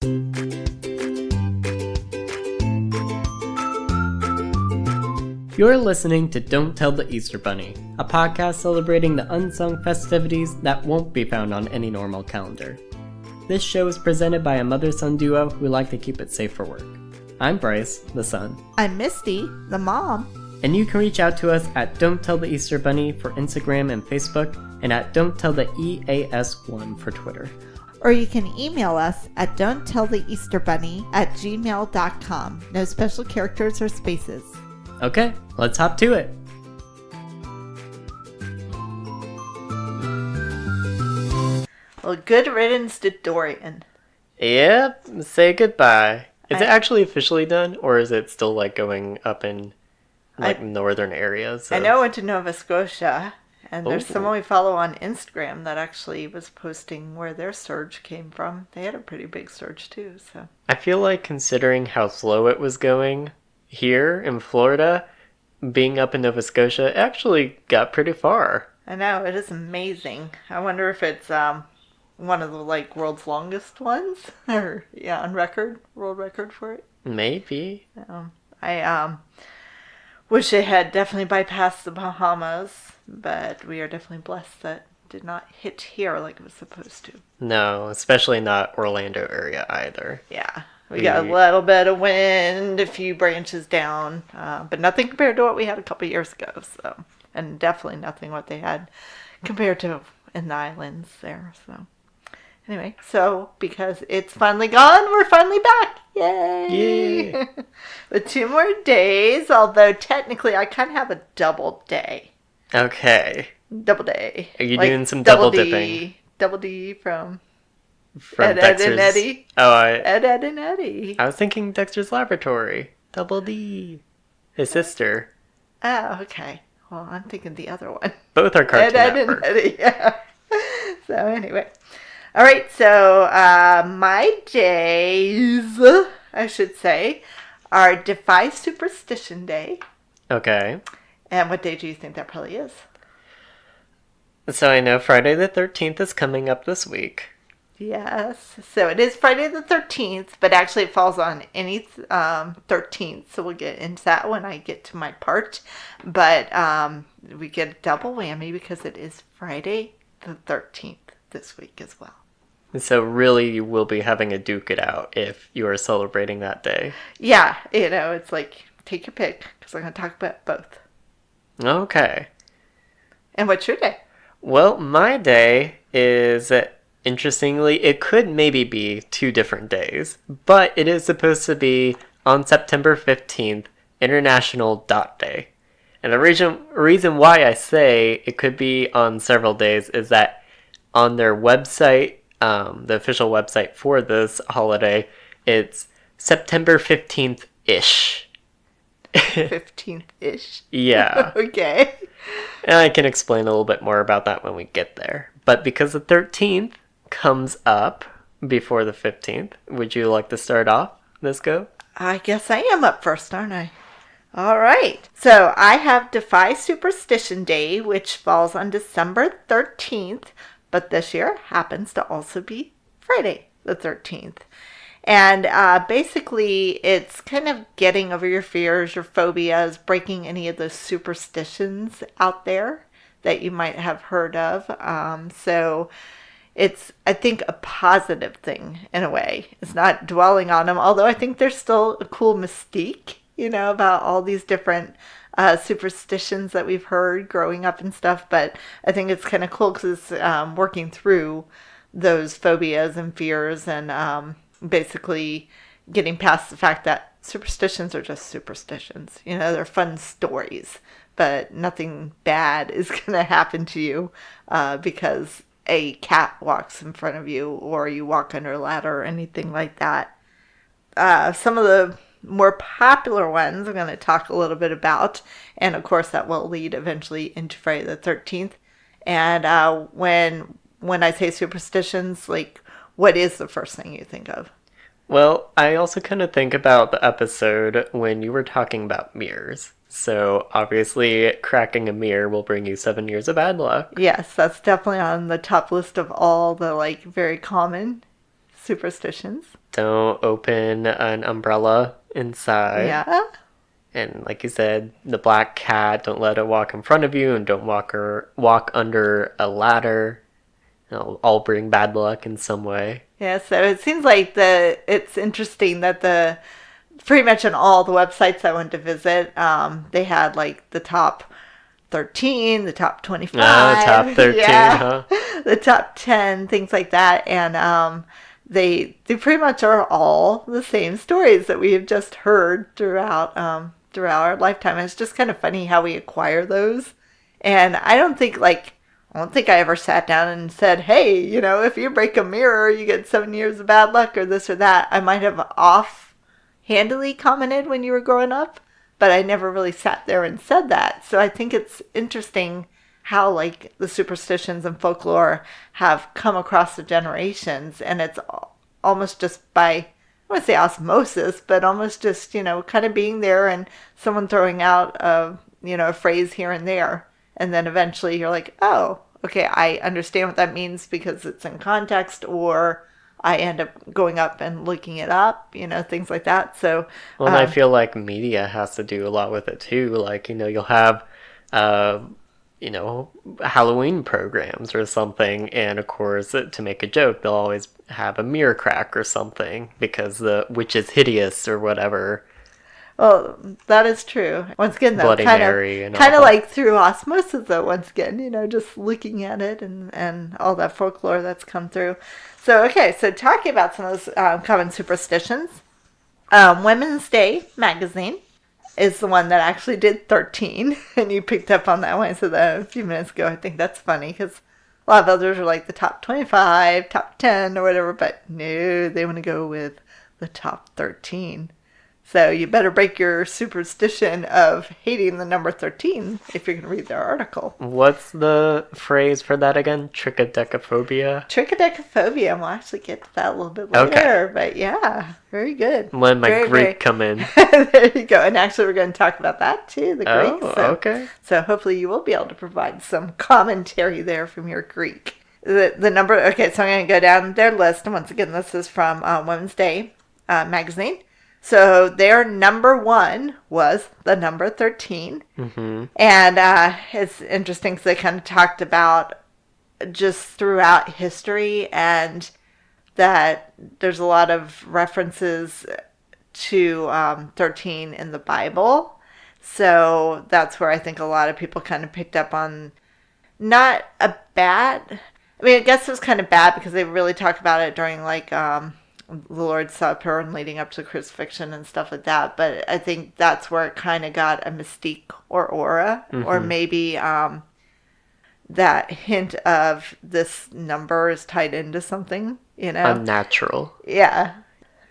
You're listening to Don't Tell the Easter Bunny, a podcast celebrating the unsung festivities that won't be found on any normal calendar. This show is presented by a mother-son duo who like to keep it safe for work. I'm Bryce, the son. I'm Misty, the mom. And you can reach out to us at Don't Tell the Easter Bunny for Instagram and Facebook, and at Don't Tell the EAS1 for Twitter. Or you can email us at don'ttelltheeasterbunny@gmail.com. No special characters or spaces. Okay, let's hop to it. Well, good riddance to Dorian. Yep, say goodbye. Is it actually officially done, or is it still like going up in northern areas? I know I went to Nova Scotia, and there's someone we follow on Instagram that actually was posting where their surge came from. They had a pretty big surge too, so. I feel like considering how slow it was going here in Florida, being up in Nova Scotia, it actually got pretty far. I know, it is amazing. I wonder if it's one of the world's longest ones, or on world record for it. Maybe. I wish it had definitely bypassed the Bahamas, but we are definitely blessed that it did not hit here like it was supposed to. No, especially not Orlando area either. Yeah. We got a little bit of wind, a few branches down, but nothing compared to what we had a couple years ago. So, and definitely nothing what they had compared to in the islands there. So, anyway, because it's finally gone, we're finally back. Yay! With 2 more days, although technically I kind of have a double day. Okay. Double day. Are you doing some double dipping? Double D from Ed, Dexter's, Ed and Eddie. Oh, Ed and Eddie. I was thinking Dexter's Laboratory. Double D. His sister. Oh, okay. Well, I'm thinking the other one. Both are Cartoon Ed Network. and Eddie, yeah. So, anyway. All right, so my days, I should say, are Defy Superstition Day. Okay. And what day do you think that probably is? So I know Friday the 13th is coming up this week. Yes. So it is Friday the 13th, but actually it falls on any 13th. So we'll get into that when I get to my part. But we get a double whammy because it is Friday the 13th this week as well. So really you will be having a duke it out if you are celebrating that day. Yeah. It's like, take your pick because I'm going to talk about both. Okay. And what's your day? Well, my day is... Interestingly, it could maybe be 2 different days, but it is supposed to be on September 15th, International Dot Day. And the reason why I say it could be on several days is that on their website, the official website for this holiday, it's September 15th-ish. 15th-ish? Yeah. Okay. And I can explain a little bit more about that when we get there. But because the 13th comes up before the 15th, would you like to start off this go? I guess I am up first, aren't I? All right. So I have Defy Superstition Day, which falls on December 13th, but this year happens to also be Friday the 13th. And basically, it's kind of getting over your fears, your phobias, breaking any of those superstitions out there that you might have heard of. So it's, I think, a positive thing in a way. It's not dwelling on them, although I think there's still a cool mystique, about all these different superstitions that we've heard growing up and stuff. But I think it's kind of cool because it's working through those phobias and fears and basically getting past the fact that superstitions are just superstitions. They're fun stories, but nothing bad is going to happen to you because a cat walks in front of you or you walk under a ladder or anything like that. Some of the more popular ones I'm going to talk a little bit about, and of course that will lead eventually into Friday the 13th. And when I say superstitions, what is the first thing you think of? Well, I also kind of think about the episode when you were talking about mirrors. So obviously cracking a mirror will bring you 7 years of bad luck. Yes, that's definitely on the top list of all the very common superstitions. Don't open an umbrella inside. Yeah. And like you said, the black cat, don't let it walk in front of you, and don't walk under a ladder. It'll all bring bad luck in some way. Yeah, so it seems like it's interesting that pretty much on all the websites I went to visit, they had like the top 13, the top 25. Top 13, yeah, huh? the top 10, things like that. And they pretty much are all the same stories that we have just heard throughout our lifetime. And it's just kind of funny how we acquire those. And I don't think I ever sat down and said, hey, if you break a mirror, you get 7 years of bad luck or this or that. I might have offhandedly commented when you were growing up, but I never really sat there and said that. So I think it's interesting how like the superstitions and folklore have come across the generations, and it's almost just by, I wouldn't say osmosis, but almost just, kind of being there and someone throwing out a phrase here and there. And then eventually you're like, oh, okay, I understand what that means because it's in context, or I end up going up and looking it up, things like that. So, well, and I feel like media has to do a lot with it too. Like, you'll have, Halloween programs or something, and of course, to make a joke, they'll always have a mirror crack or something because the witch is hideous or whatever. Well, that is true. Once again, though, Bloody Mary and all kind of that. like through osmosis, though, once again, just looking at it and all that folklore that's come through. So, okay, so talking about some of those common superstitions, Women's Day magazine is the one that actually did 13, and you picked up on that one. I said that a few minutes ago. I think that's funny because a lot of others are like the top 25, top 10, or whatever, but no, they want to go with the top 13. So you better break your superstition of hating the number 13 if you're going to read their article. What's the phrase for that again? Trichodecaphobia? Trichodecaphobia, and we'll actually get to that a little bit later. Okay. But yeah, very good. When my Greek come in. There you go. And actually we're going to talk about that too, the Greek. Oh, okay. So hopefully you will be able to provide some commentary there from your Greek. The number, okay, so I'm going to go down their list. And once again, this is from Women's Day magazine. So their number one was the number 13. Mm-hmm. And it's interesting because they kind of talked about just throughout history and that there's a lot of references to 13 in the Bible. So that's where I think a lot of people kind of picked up on not a bad... I mean, I guess it was kind of bad because they really talk about it during like... the Lord's Supper and leading up to crucifixion and stuff like that. But I think that's where it kind of got a mystique or aura, or maybe that hint of this number is tied into something, Unnatural. Yeah.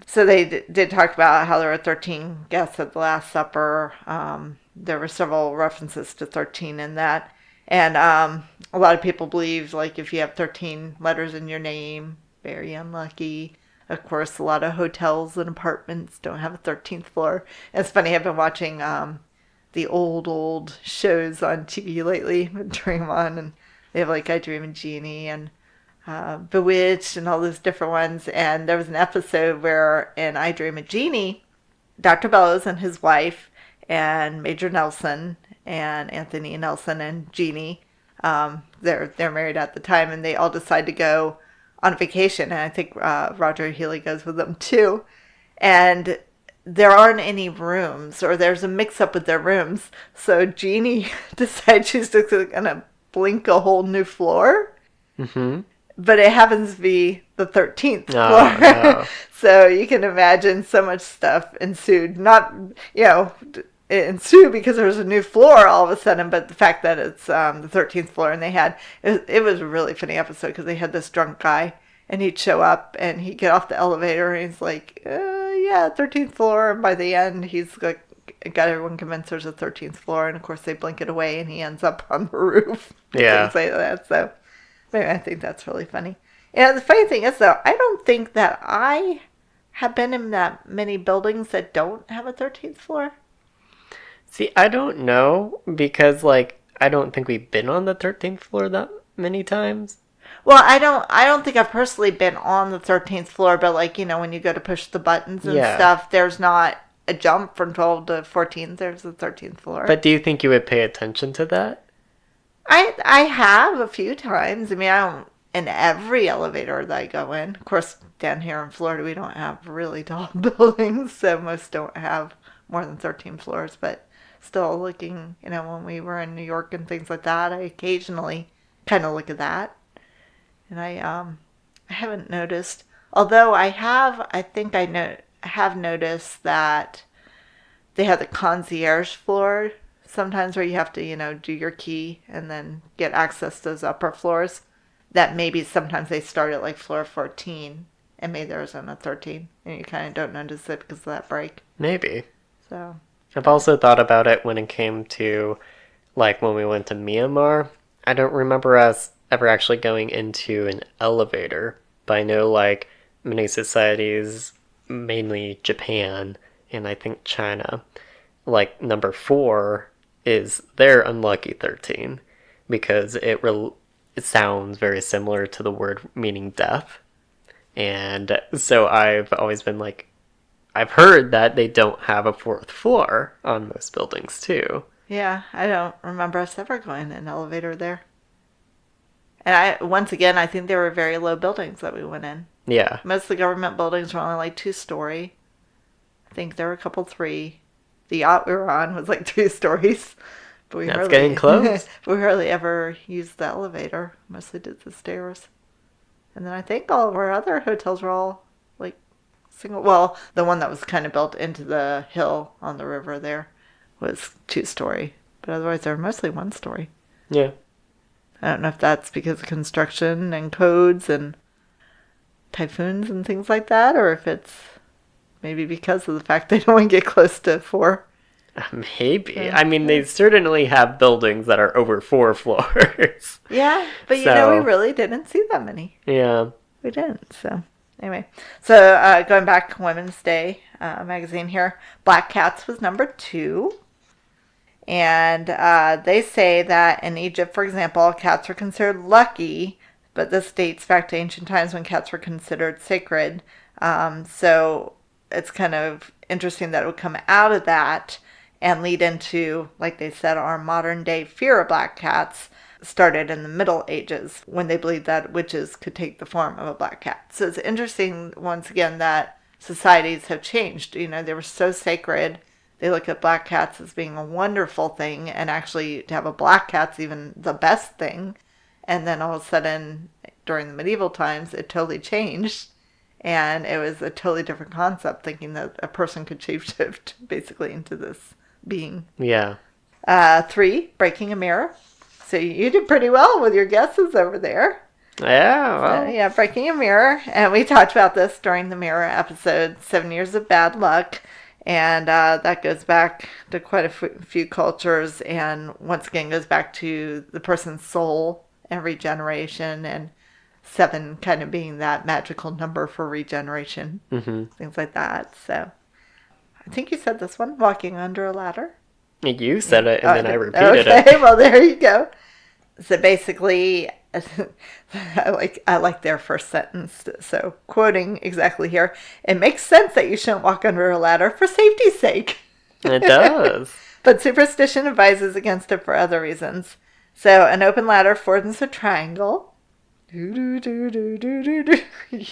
So they did talk about how there were 13 guests at the Last Supper. There were several references to 13 in that. And a lot of people believe, like, if you have 13 letters in your name, very unlucky. Of course, a lot of hotels and apartments don't have a 13th floor. And it's funny, I've been watching the old shows on TV lately, during them on, and they have like I Dream of Jeannie and Bewitched and all those different ones. And there was an episode where in I Dream of Jeannie, Dr. Bellows and his wife and Major Nelson and Anthony Nelson and Jeannie, they're married at the time, and they all decide to go on vacation, and I think Roger Healy goes with them too. And there aren't any rooms, or there's a mix-up with their rooms. So Jeannie decides she's just going to blink a whole new floor. Mm-hmm. But it happens to be the 13th floor. No. So you can imagine so much stuff ensued. Not, it ensued because there was a new floor all of a sudden, but the fact that it's the 13th floor, and it was a really funny episode because they had this drunk guy, and he'd show up and he'd get off the elevator and he's like, yeah, 13th floor. And by the end, he's like, got everyone convinced there's a 13th floor, and of course they blink it away and he ends up on the roof. Yeah. Things like that. So anyway, I think that's really funny. And the funny thing is, though, I don't think that I have been in that many buildings that don't have a 13th floor. See, I don't know, because, I don't think we've been on the 13th floor that many times. Well, I don't think I've personally been on the 13th floor, but like, when you go to push the buttons and Yeah. stuff, there's not a jump from 12 to 14. There's the 13th floor. But do you think you would pay attention to that? I have a few times. I mean, I don't in every elevator that I go in. Of course, down here in Florida, we don't have really tall buildings, so most don't have more than 13 floors. But still looking, when we were in New York and things like that, I occasionally kind of look at that. And I haven't noticed, although I have noticed that they have the concierge floor sometimes where you have to, do your key and then get access to those upper floors. That maybe sometimes they start at like floor 14 and maybe there's on a 13 and you kind of don't notice it because of that break. Maybe. So I've also thought about it when it came to, like, when we went to Myanmar. I don't remember us ever actually going into an elevator, but I know, like, many societies, mainly Japan and I think China, like, number 4 is their unlucky 13 because it sounds very similar to the word meaning death. And so I've always been like, I've heard that they don't have a 4th floor on most buildings too. yeah, I don't remember us ever going in an elevator there. And once again, I think they were very low buildings that we went in. Yeah. Most of the government buildings were only like 2-story. I think there were a couple 3. The yacht we were on was like 3 stories. But That's getting close. We hardly ever used the elevator. Mostly did the stairs. And then I think all of our other hotels were all like single. Well, the one that was kind of built into the hill on the river there was 2-story. But otherwise, they were mostly 1-story. Yeah. I don't know if that's because of construction and codes and typhoons and things like that, or if it's maybe because of the fact they don't want to get close to 4. Maybe. Yeah. I mean, they certainly have buildings that are over 4 floors. Yeah, but we really didn't see that many. Yeah. We didn't, so anyway. So going back to Women's Day magazine here, Black Cats was number 2. And they say that in Egypt, for example, cats were considered lucky, but this dates back to ancient times when cats were considered sacred. So it's kind of interesting that it would come out of that and lead into, like they said, our modern day fear of black cats started in the Middle Ages when they believed that witches could take the form of a black cat. So it's interesting, once again, that societies have changed. They were so sacred. They look at black cats as being a wonderful thing, and actually to have a black cat's even the best thing. And then all of a sudden, during the medieval times, it totally changed. And it was a totally different concept, thinking that a person could shapeshift basically into this being. Yeah. 3, breaking a mirror. So you did pretty well with your guesses over there. Yeah, well. So, yeah, breaking a mirror. And we talked about this during the mirror episode, 7 Years of Bad Luck. And that goes back to quite a few cultures, and once again goes back to the person's soul and regeneration, and 7 kind of being that magical number for regeneration, things like that. So I think you said this one, walking under a ladder. You said it, and then I repeated it. Okay, well, there you go. So basically, I like their first sentence. So quoting exactly here, it makes sense that you shouldn't walk under a ladder for safety's sake. It does. But superstition advises against it for other reasons. So an open ladder forms a triangle. You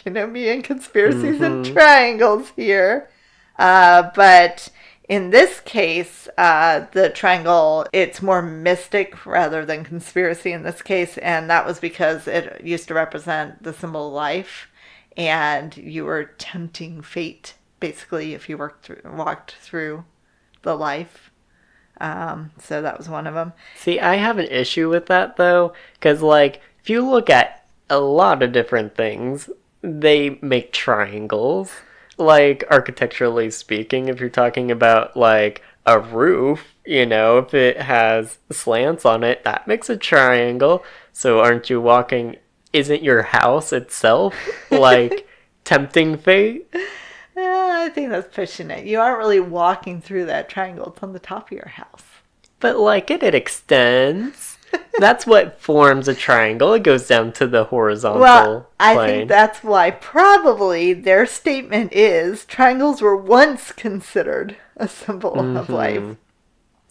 know me and conspiracies and triangles here. But in this case, the triangle, it's more mystic rather than conspiracy in this case. And that was because it used to represent the symbol of life. And you were tempting fate, basically, if you walked through the life. So that was one of them. See, I have an issue with that, though. Because, like, if you look at a lot of different things, they make triangles. Like, architecturally speaking, if you're talking about, like, a roof, if it has slants on it, that makes a triangle. So aren't you walking, isn't your house itself, like, tempting fate? I think that's pushing it. You aren't really walking through that triangle. It's on the top of your house. But, like, it extends. That's what forms a triangle. It goes down to the horizontal Well, I plane. think that's why probably their statement is triangles were once considered a symbol of life.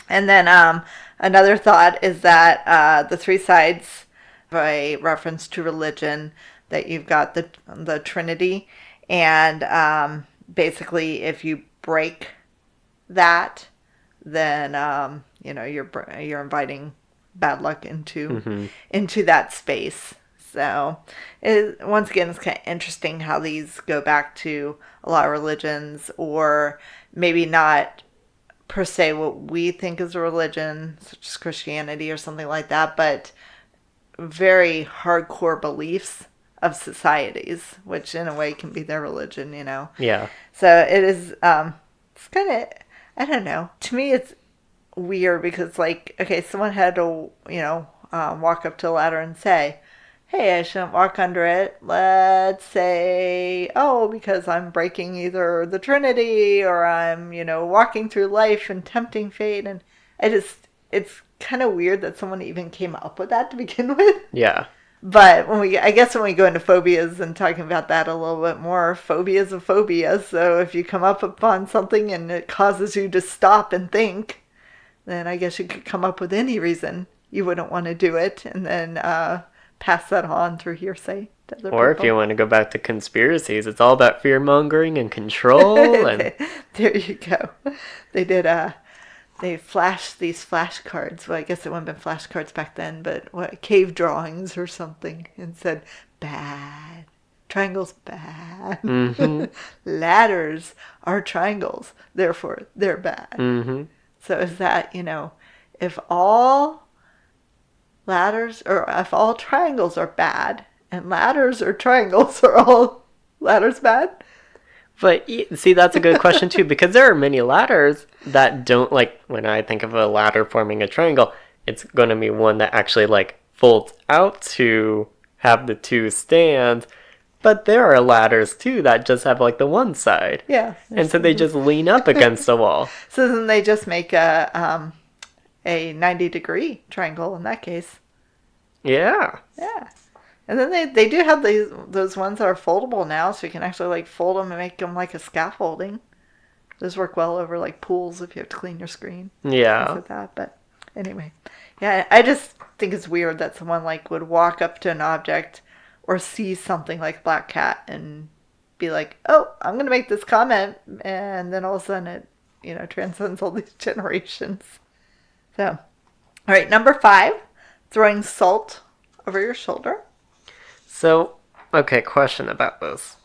And then another thought is that the three sides have a reference to religion, that you've got the Trinity, and basically if you break that, then you're inviting bad luck into that space. So once again, it's kind of interesting how these go back to a lot of religions, or maybe not per se what we think is a religion, such as Christianity or something like that, but very hardcore beliefs of societies, which in a way can be their religion, Yeah. So it is, it's kind of, I don't know. To me, it's weird because, like, okay, someone had to, walk up to a ladder and say, hey, I shouldn't walk under it. Let's say, oh, because I'm breaking either the Trinity or I'm, walking through life and tempting fate. And it's kind of weird that someone even came up with that to begin with. Yeah. But I guess when we go into phobias and talking about that a little bit more, phobia is a phobia. So if you come up upon something and it causes you to stop and think, then I guess you could come up with any reason you wouldn't want to do it, and then pass that on through hearsay to other Or people. if you want to go back to conspiracies, it's all about fear-mongering and control. And There you go. They did they flashed these flashcards. Well, I guess it wouldn't have been flashcards back then, but cave drawings or something, and said, bad. Triangles bad. Ladders are triangles. Therefore, they're bad. So is that, if all ladders, or if all triangles are bad, and ladders or triangles are all ladders bad? But see, that's a good question too, because there are many ladders that don't, like, when I think of a ladder forming a triangle, it's going to be one that actually, like, folds out to have the two stands. But there are ladders too that just have, like, the one side. Yeah. And so they just lean up against the wall. So then they just make a 90-degree triangle in that case. Yeah. Yeah. And then they do have those ones that are foldable now, so you can actually, like, fold them and make them like a scaffolding. Those work well over, like, pools if you have to clean your screen. Yeah. Things like that. But anyway, yeah, I just think it's weird that someone, like, would walk up to an object or see something like Black Cat and be like, oh, I'm going to make this comment, and then all of a sudden it, transcends all these generations. So, all right, number 5, throwing salt over your shoulder. So, okay, question about this.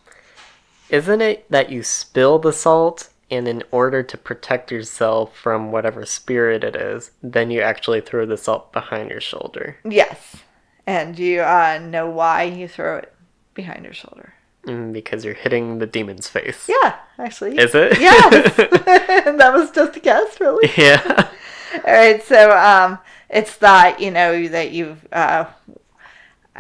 Isn't it that you spill the salt, and in order to protect yourself from whatever spirit it is, then you actually throw the salt behind your shoulder? Yes. And you know why you throw it behind your shoulder. Because you're hitting the demon's face. Yeah, actually. Is it? Yes. That was just a guess, really. Yeah. All right, so it's that, that you've...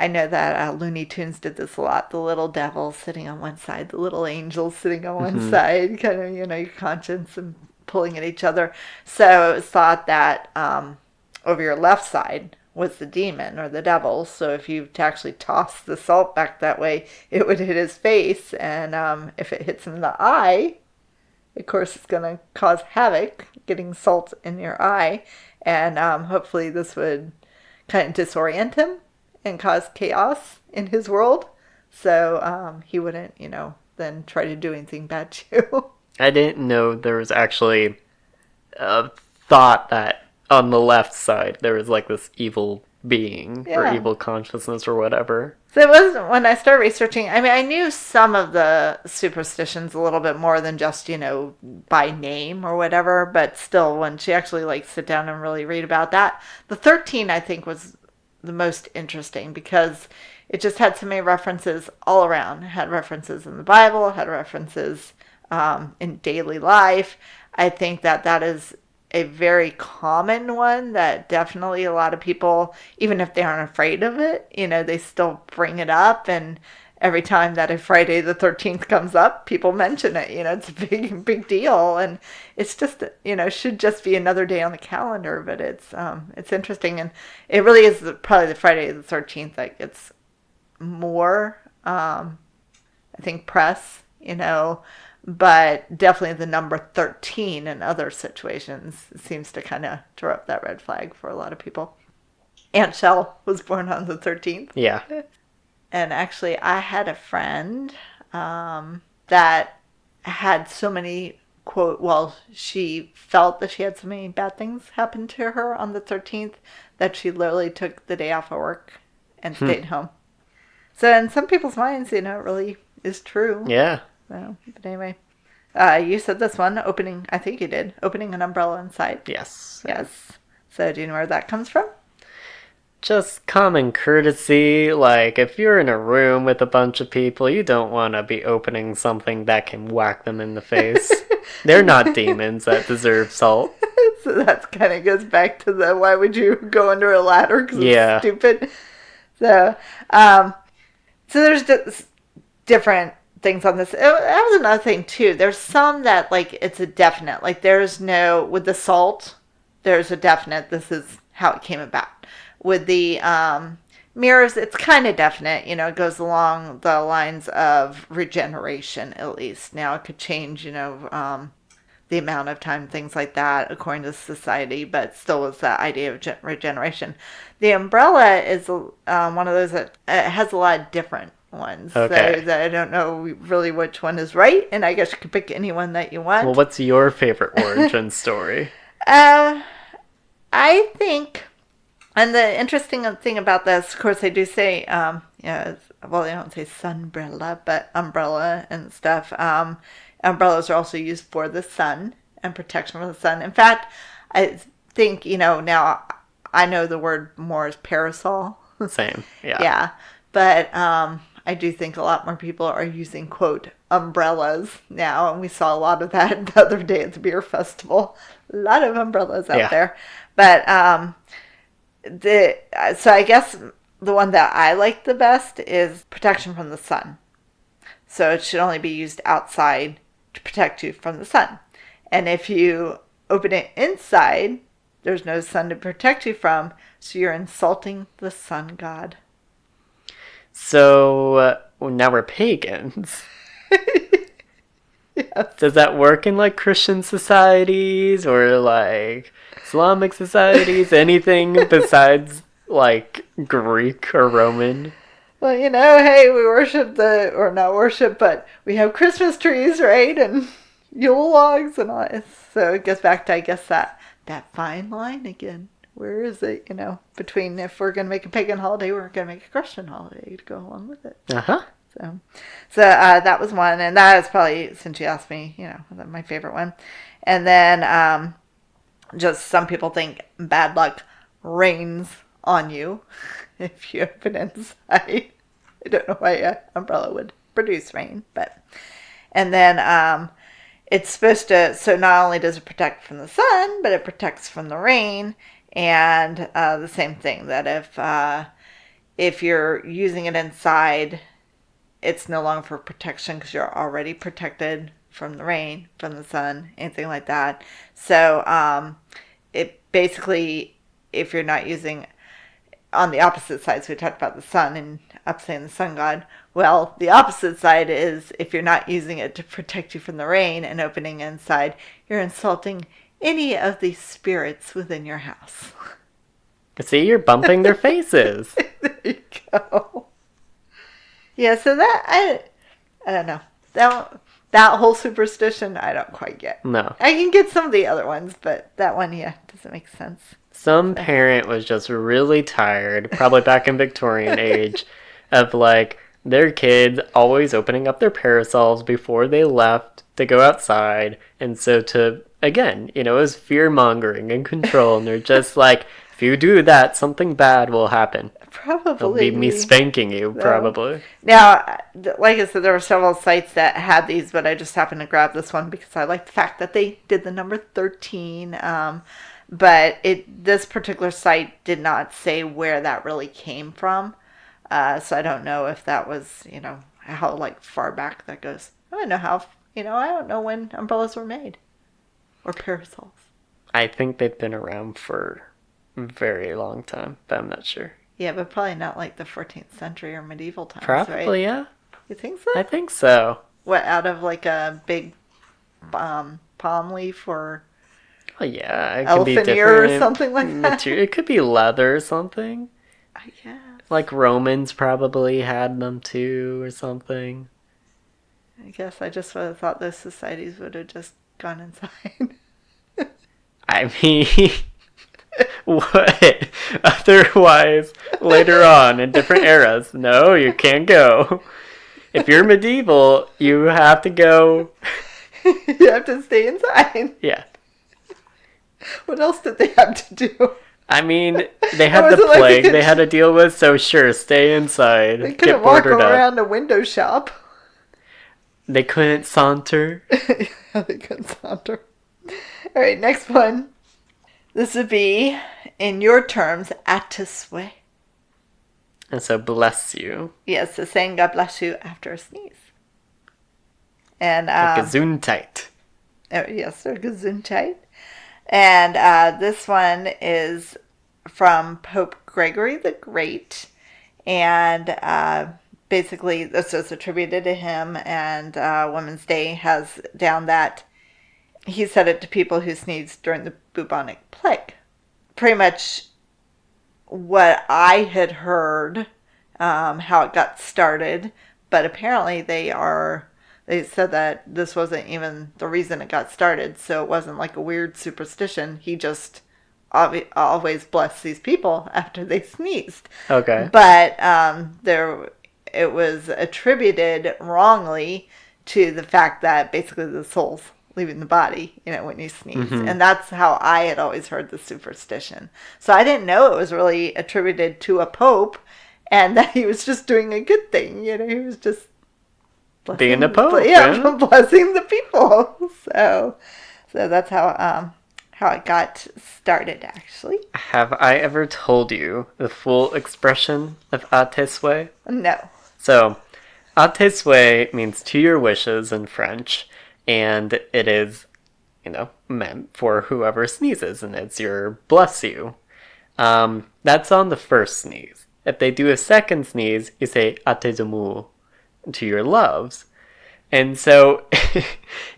I know that Looney Tunes did this a lot. The little devil sitting on one side, the little angel sitting on one side, kind of, your conscience and pulling at each other. So it was thought that over your left side was the demon or the devil. So if you actually toss the salt back that way, it would hit his face. And if it hits him in the eye, of course, it's going to cause havoc, getting salt in your eye. And hopefully this would kind of disorient him and cause chaos in his world. So he wouldn't, then try to do anything bad to you. I didn't know there was actually a thought that on the left side there was, like, this evil being or evil consciousness or whatever. So it wasn't, when I started researching, I mean, I knew some of the superstitions a little bit more than just, by name or whatever, but still, when she actually, like, sit down and really read about that, the 13, I think, was the most interesting because it just had so many references all around. It had references in the Bible, it had references in daily life. I think that is a very common one that definitely a lot of people, even if they aren't afraid of it, they still bring it up. And every time that a Friday the 13th comes up, people mention it. It's a big deal, and it's just should just be another day on the calendar. But it's interesting, and it really is probably the Friday the 13th that gets more, I think, press. But definitely the number 13 in other situations seems to kind of throw up that red flag for a lot of people. Aunt Shell was born on the 13th. Yeah. And actually, I had a friend that had so many, she felt that she had so many bad things happen to her on the 13th that she literally took the day off of work and stayed home. So in some people's minds, it really is true. Yeah. So, but anyway, you said this one, I think you did, opening an umbrella inside. Yes. Yes. So do you know where that comes from? Just common courtesy, like if you're in a room with a bunch of people, you don't want to be opening something that can whack them in the face. They're not demons that deserve salt. So that kind of goes back to the why would you go under a ladder because it's stupid. So, there's different things on this. That was another thing too. There's some that it's a definite. There's no, with the salt, there's a definite. This is how it came about. With the mirrors, it's kind of definite. It goes along the lines of regeneration, at least. Now, it could change, the amount of time, things like that, according to society, but still is the idea of regeneration. The umbrella is one of those that has a lot of different ones. Okay. So that I don't know really which one is right, and I guess you could pick any one that you want. Well, what's your favorite origin story? I think... And the interesting thing about this, of course, they do say, they don't say sunbrella, but umbrella and stuff. Umbrellas are also used for the sun and protection from the sun. In fact, I think, now I know the word more is parasol. Same, yeah. Yeah, but I do think a lot more people are using, quote, umbrellas now. And we saw a lot of that the other day at the beer festival. A lot of umbrellas out there. But... so I guess the one that I like the best is protection from the sun. So it should only be used outside to protect you from the sun. And if you open it inside, there's no sun to protect you from, so you're insulting the sun god. So now we're pagans. Yes. Does that work in Christian societies or Islamic societies? Anything besides Greek or Roman? Well, hey, we worship not worship, but we have Christmas trees, right? And Yule logs and all that. So it gets back to, I guess, that fine line again. Where is it, between if we're going to make a pagan holiday, we're going to make a Christian holiday to go along with it. Uh-huh. So that was one, and that is probably, since you asked me, my favorite one. And then just some people think bad luck rains on you if you open inside. I don't know why an umbrella would produce rain, but... And then it's supposed to, so not only does it protect from the sun, but it protects from the rain, and the same thing, that if you're using it inside... It's no longer for protection because you're already protected from the rain, from the sun, anything like that. So it basically, if you're not using on the opposite side, so we talked about the sun and upsetting the sun god. Well, the opposite side is if you're not using it to protect you from the rain and opening inside, you're insulting any of the spirits within your house. See, you're bumping their faces. There you go. Yeah, so that, I don't know. That whole superstition, I don't quite get. No. I can get some of the other ones, but that one, doesn't make sense. Some parent was just really tired, probably back in Victorian age, of their kids always opening up their parasols before they left to go outside. And so again, it was fear-mongering and control. And they're just if you do that, something bad will happen. Probably. It'll be me spanking you, probably. Now, like I said, there were several sites that had these, but I just happened to grab this one because I like the fact that they did the number 13. But this particular site did not say where that really came from. So I don't know if that was, how like far back that goes. I don't know I don't know when umbrellas were made or parasols. I think they've been around for a very long time, but I'm not sure. Yeah, but probably not like the 14th century or medieval times, Probably, right? yeah. You think so? I think so. What, out of like a big palm leaf or Oh, yeah, it could be elephant ear or different something like that? material. It could be leather or something. I guess. Like Romans probably had them too or something. I guess I just would have thought those societies would have just gone inside. I mean, what? Otherwise, later on in different eras, no, you can't go. If you're medieval, you have to go. You have to stay inside. Yeah. What else did they have to do? I mean, they had the Wasn't like plague they had to deal with, so sure, stay inside. They couldn't Get walk boarded up. around a window shop. They couldn't saunter. Yeah, they couldn't saunter. All right, next one. This would be, in your terms, atiswe. And so, bless you. Yes, so saying God bless you after a sneeze. And Like Gesundheit. yes, or Gesundheit. And this one is from Pope Gregory the Great. And basically, this is attributed to him. And Women's Day has down that he said it to people who sneezed during the bubonic plague. Pretty much what I had heard, how it got started. But apparently they said that this wasn't even the reason it got started, so it wasn't like a weird superstition. He just always blessed these people after they sneezed. Okay. But it was attributed wrongly to the fact that basically the soul's leaving the body, when you sneeze. Mm-hmm. And that's how I had always heard the superstition. So I didn't know it was really attributed to a pope and that he was just doing a good thing. He was just being a pope. Yeah, blessing the people. So that's how it got started, actually. Have I ever told you the full expression of ateswe? No. So, ateswe means to your wishes in French, and it is, meant for whoever sneezes, and it's your bless you. That's on the first sneeze. If they do a second sneeze, you say atezumu, to your loves. And so,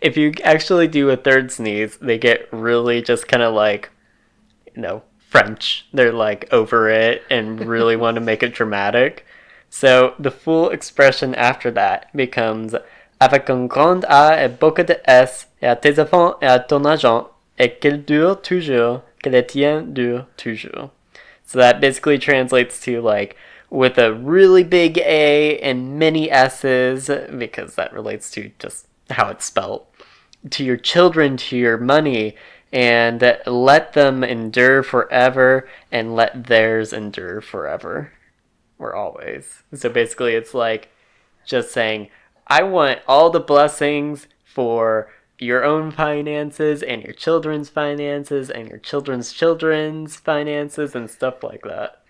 if you actually do a third sneeze, they get really just kind of like, French. They're like over it and really want to make it dramatic. So, the full expression after that becomes avec un grand A et beaucoup de S, et à tes enfants et à ton argent, et qu'il dure toujours, que les tiens durent toujours. So that basically translates to like, with a really big A and many S's, because that relates to just how it's spelled, to your children, to your money, and let them endure forever, and let theirs endure forever, or always. So basically it's like just saying, I want all the blessings for your own finances, and your children's finances, and your children's children's finances, and stuff like that.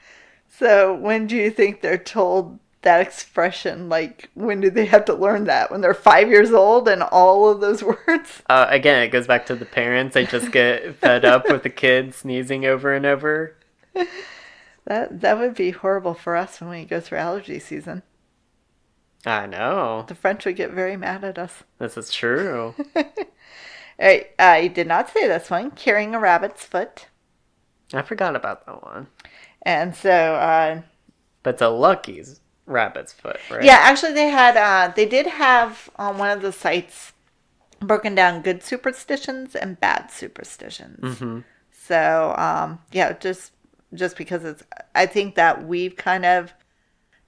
So when do you think they're told that expression? Like, when do they have to learn that? When they're 5 years old and all of those words? Again, it goes back to the parents. They just get fed up with the kids sneezing over and over. That would be horrible for us when we go through allergy season. I know. The French would get very mad at us. This is true. All right, I did not say this one. Carrying a rabbit's foot. I forgot about that one. And so, but it's a Lucky's rabbit's foot, right? Yeah, actually they did have on one of the sites broken down good superstitions and bad superstitions. Mm-hmm. So, just because I think that we've kind of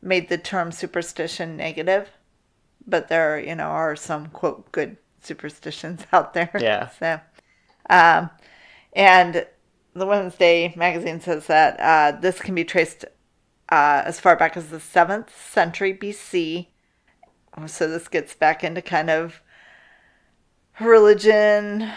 made the term superstition negative, but there, are some quote good superstitions out there. Yeah. So, and the Women's Day magazine says that this can be traced as far back as the 7th century BC. So this gets back into kind of religion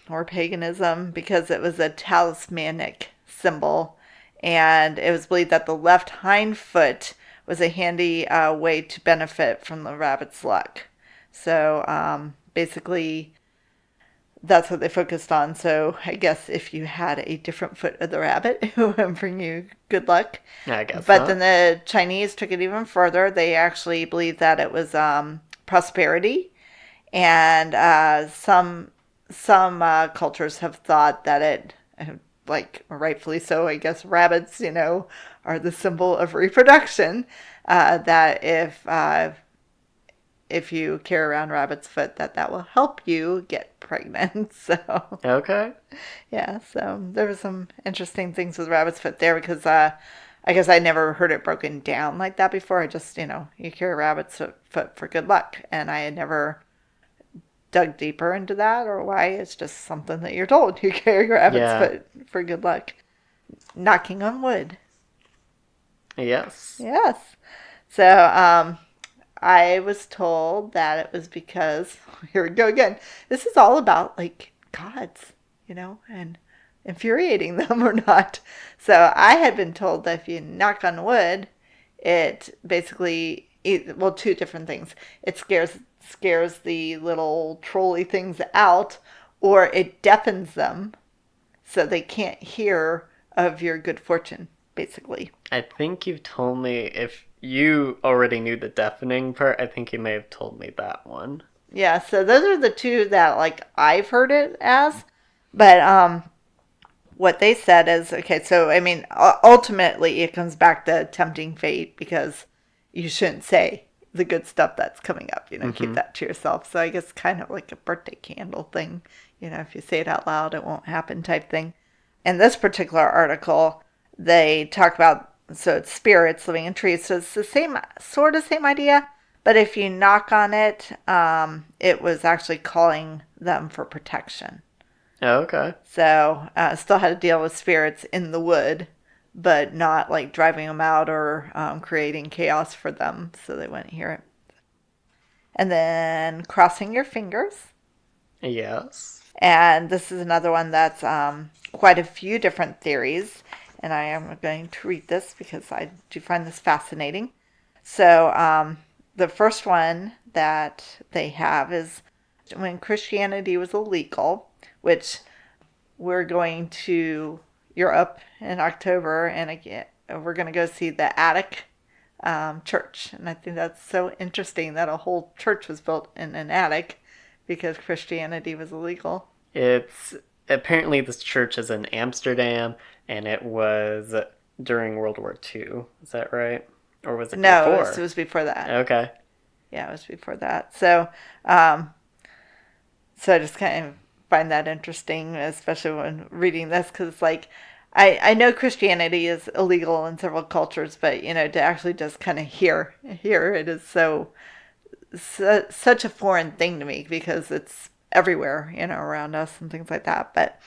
or paganism, because it was a talismanic symbol. and it was believed that the left hind foot was a handy way to benefit from the rabbit's luck. So basically, that's what they focused on. So I guess if you had a different foot of the rabbit, it would bring you good luck. I guess But so. then the Chinese took it even further. They actually believed that it was prosperity, and some cultures have thought that it, like rightfully so, I guess rabbits, are the symbol of reproduction. That if you carry around rabbit's foot, that will help you get pregnant. So Okay. yeah, so there were some interesting things with rabbit's foot there because I guess I never heard it broken down like that before. I just, you carry rabbit's foot for good luck, and I had never dug deeper into that or why. It's just something that you're told. You carry rabbit's foot for good luck. Knocking on wood. Yes. Yes. So I was told that it was because, here we go again. This is all about like gods, and infuriating them or not. So I had been told that if you knock on wood, it basically, well, two different things. It scares the little trolly things out, or it deafens them so they can't hear of your good fortune, basically. I think you've told me, if you already knew the deafening part, I think you may have told me that one. Yeah, so those are the two that like I've heard it as. But what they said is, okay, so I mean, ultimately it comes back to tempting fate, because you shouldn't say the good stuff that's coming up, keep that to yourself. So I guess kind of like a birthday candle thing, if you say it out loud, it won't happen type thing. In this particular article, they talk about, so it's spirits living in trees. So it's the same idea, but if you knock on it, it was actually calling them for protection. Oh, okay. So still had to deal with spirits in the wood, but not like driving them out or creating chaos for them so they wouldn't hear it. And then crossing your fingers. Yes. And this is another one that's quite a few different theories. And I am going to read this because I do find this fascinating. So the first one that they have is when Christianity was illegal, which we're going to Europe in October, and again, we're going to go see the attic church. And I think that's so interesting that a whole church was built in an attic because Christianity was illegal. It's apparently this church is in Amsterdam, and it was during World War II. Is that right? Or was it before? No, it was before that. Okay. Yeah, it was before that. So, so I just kind of find that interesting, especially when reading this, because it's like, I know Christianity is illegal in several cultures, but, to actually just kind of hear it is such a foreign thing to me because it's everywhere, around us and things like that. But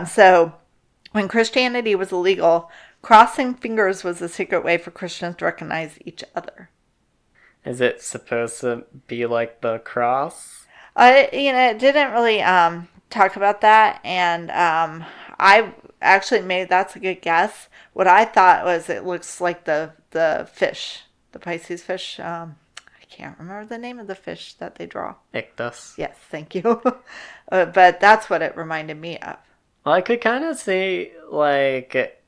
so when Christianity was illegal, crossing fingers was a secret way for Christians to recognize each other. Is it supposed to be like the cross? It didn't really talk about that, and I actually made that's a good guess. What I thought was it looks like the fish, the Pisces fish. I can't remember the name of the fish that they draw. Ichthus. Yes, thank you. But that's what it reminded me of. Well, I could kind of see, like,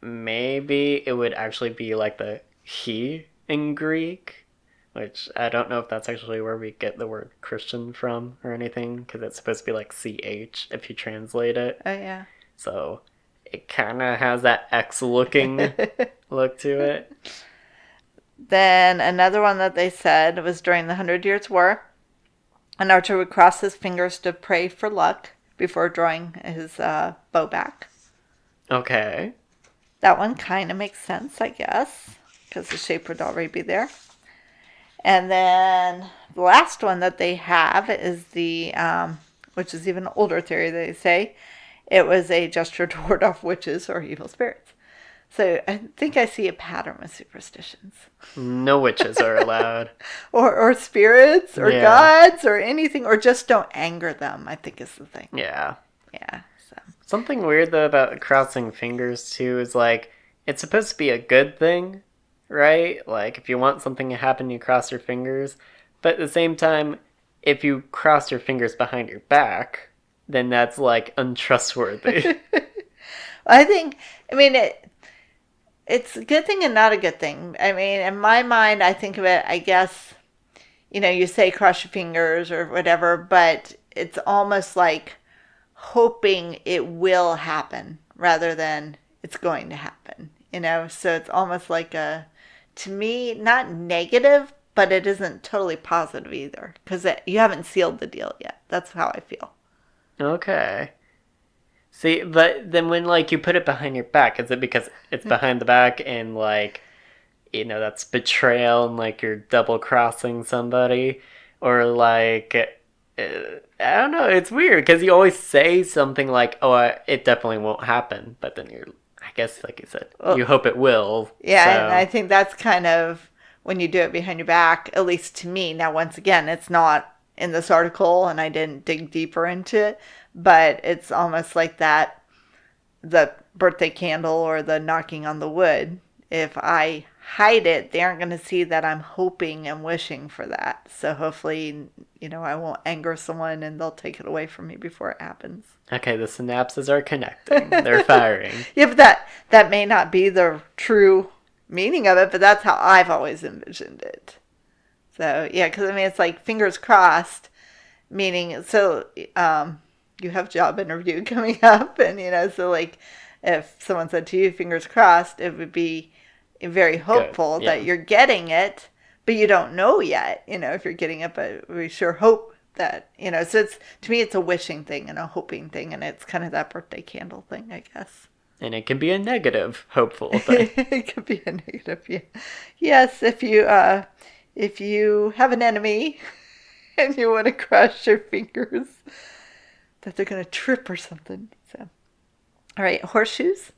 maybe it would actually be like the he in Greek, which I don't know if that's actually where we get the word Christian from or anything, because it's supposed to be like CH if you translate it. Oh, yeah. So it kind of has that X-looking look to it. Then another one that they said was during the 100 Years' War, an archer would cross his fingers to pray for luck before drawing his bow back. Okay. That one kind of makes sense, I guess, because the shape would already be there. And then the last one that they have is the, which is even older theory, they say, it was a gesture to ward off witches or evil spirits. So I think I see a pattern with superstitions. No witches are allowed. or spirits or gods or anything, or just don't anger them, I think is the thing. Yeah. Yeah. So. Something weird though about crossing fingers too is like it's supposed to be a good thing, right? Like, if you want something to happen, you cross your fingers. But at the same time, if you cross your fingers behind your back, then that's, like, untrustworthy. I think, I mean, it's a good thing and not a good thing. I mean, in my mind, I think of it, I guess, you say cross your fingers or whatever, but it's almost like hoping it will happen rather than it's going to happen, So it's almost like to me, not negative, but it isn't totally positive either because you haven't sealed the deal yet. That's how I feel. Okay. See, but then when, like, you put it behind your back, is it because it's behind the back and, like, that's betrayal and, like, you're double-crossing somebody? Or, like, I don't know, it's weird, because you always say something like, it definitely won't happen, but then I guess, like you said, you hope it will. Yeah, so. And I think that's kind of when you do it behind your back, at least to me. Now, once again, it's not in this article, and I didn't dig deeper into it, but it's almost like that, the birthday candle or the knocking on the wood. If I hide it, they aren't going to see that I'm hoping and wishing for that. So hopefully, I won't anger someone and they'll take it away from me before it happens. Okay, the synapses are connecting. They're firing. Yeah, but that may not be the true meaning of it, but that's how I've always envisioned it. So, yeah, because, it's like fingers crossed, meaning, so, you have job interview coming up, and, so, like, if someone said to you, fingers crossed, it would be very hopeful that you're getting it, but you don't know yet, if you're getting it, but we sure hope that, so it's, to me, it's a wishing thing and a hoping thing, and it's kind of that birthday candle thing, I guess. And it can be a negative, hopeful thing. It could be a negative, yeah. Yes, if you have an enemy and you want to cross your fingers that they're going to trip or something. So, all right, horseshoes.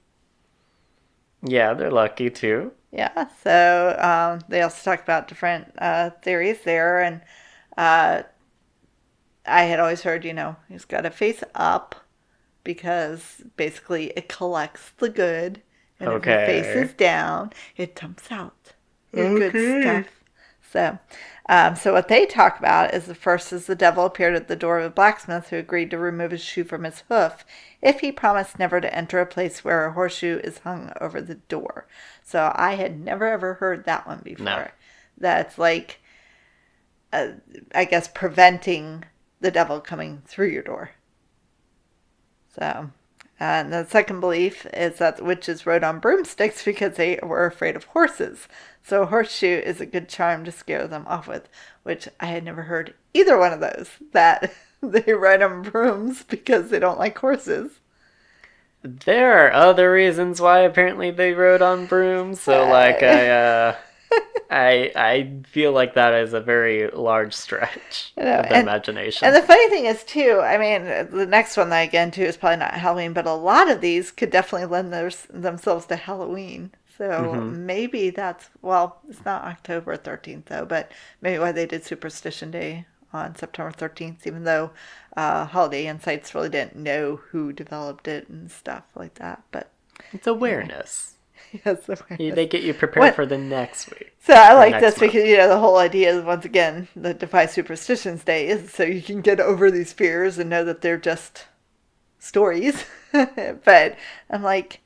Yeah, they're lucky too. Yeah, so they also talk about different theories there, and I had always heard, he's got to face up because basically it collects the good, and if it faces down, it dumps out the good stuff. So what they talk about is the first is the devil appeared at the door of a blacksmith who agreed to remove his shoe from his hoof if he promised never to enter a place where a horseshoe is hung over the door. So I had never ever heard that one before. No. That's like, I guess, preventing the devil coming through your door. So, and the second belief is that the witches rode on broomsticks because they were afraid of horses. So a horseshoe is a good charm to scare them off with, which I had never heard either one of those, that they ride on brooms because they don't like horses. There are other reasons why apparently they rode on brooms. So, like, I feel like that is a very large stretch of the imagination. And the funny thing is, too, the next one that I get into is probably not Halloween, but a lot of these could definitely lend themselves to Halloween. So maybe that's, it's not October 13th, though, but maybe why they did Superstition Day on September 13th, even though Holiday-ites really didn't know who developed it and stuff like that. But it's awareness. Yes, awareness. They get you prepared for the next week. So I like this because, the whole idea is, once again, the Defy Superstitions Day is so you can get over these fears and know that they're just stories. But I'm like,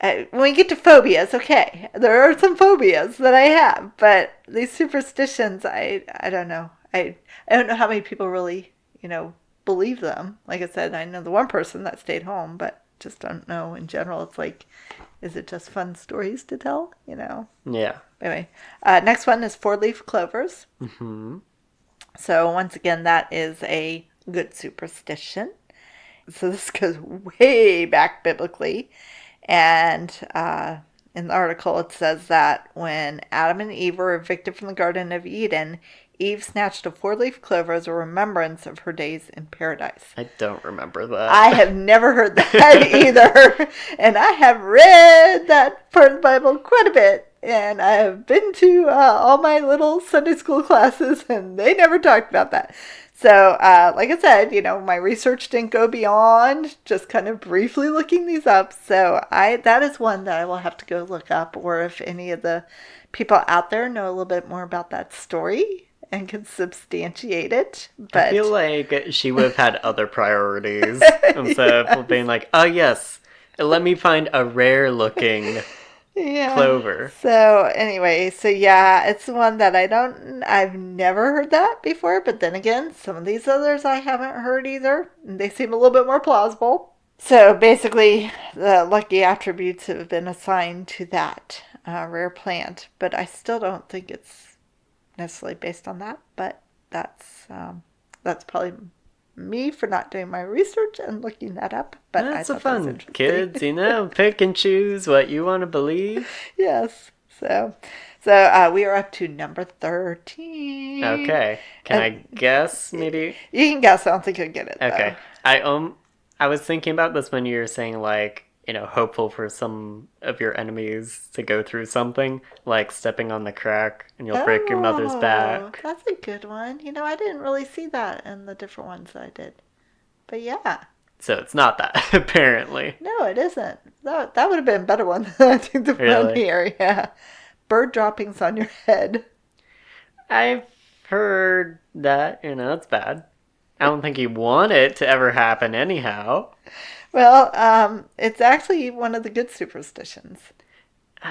when we get to phobias, okay, there are some phobias that I have, but these superstitions, I don't know. I don't know how many people really, believe them. Like I said, I know the one person that stayed home, but just don't know in general. It's like, is it just fun stories to tell? Yeah. Anyway, next one is 4-leaf clovers. Mm-hmm. So once again, that is a good superstition. So this goes way back biblically. And in the article, it says that when Adam and Eve were evicted from the Garden of Eden, Eve snatched a 4-leaf clover as a remembrance of her days in paradise. I don't remember that. I have never heard that either. And I have read that part of the Bible quite a bit. And I have been to all my little Sunday school classes, and they never talked about that. So, like I said, my research didn't go beyond just kind of briefly looking these up. So that is one that I will have to go look up, or if any of the people out there know a little bit more about that story and can substantiate it. I But feel like she would have had other priorities instead of being like, oh yes, let me find a rare looking yeah. clover. So anyway, yeah, it's one that I've never heard that before, but then again, some of these others I haven't heard either. And they seem a little bit more plausible. So basically, the lucky attributes have been assigned to that rare plant, but I still don't think it's necessarily based on that. But that's probably me for not doing my research and looking that up. But That's I a thought that was fun, interesting. kids, pick and choose what you want to believe. Yes. So we are up to number 13. Okay. Can I guess, maybe? You can guess. I don't think you'll get it, Okay. I was thinking about this when you were saying, like, hopeful for some of your enemies to go through something, like stepping on the crack and you'll break your mother's back. That's a good one. I didn't really see that in the different ones that I did. But yeah. So it's not that, apparently. No, it isn't. That would have been a better one than I think the one here. Yeah. Bird droppings on your head. I've heard that, it's bad. I don't think you want it to ever happen anyhow. Well, it's actually one of the good superstitions.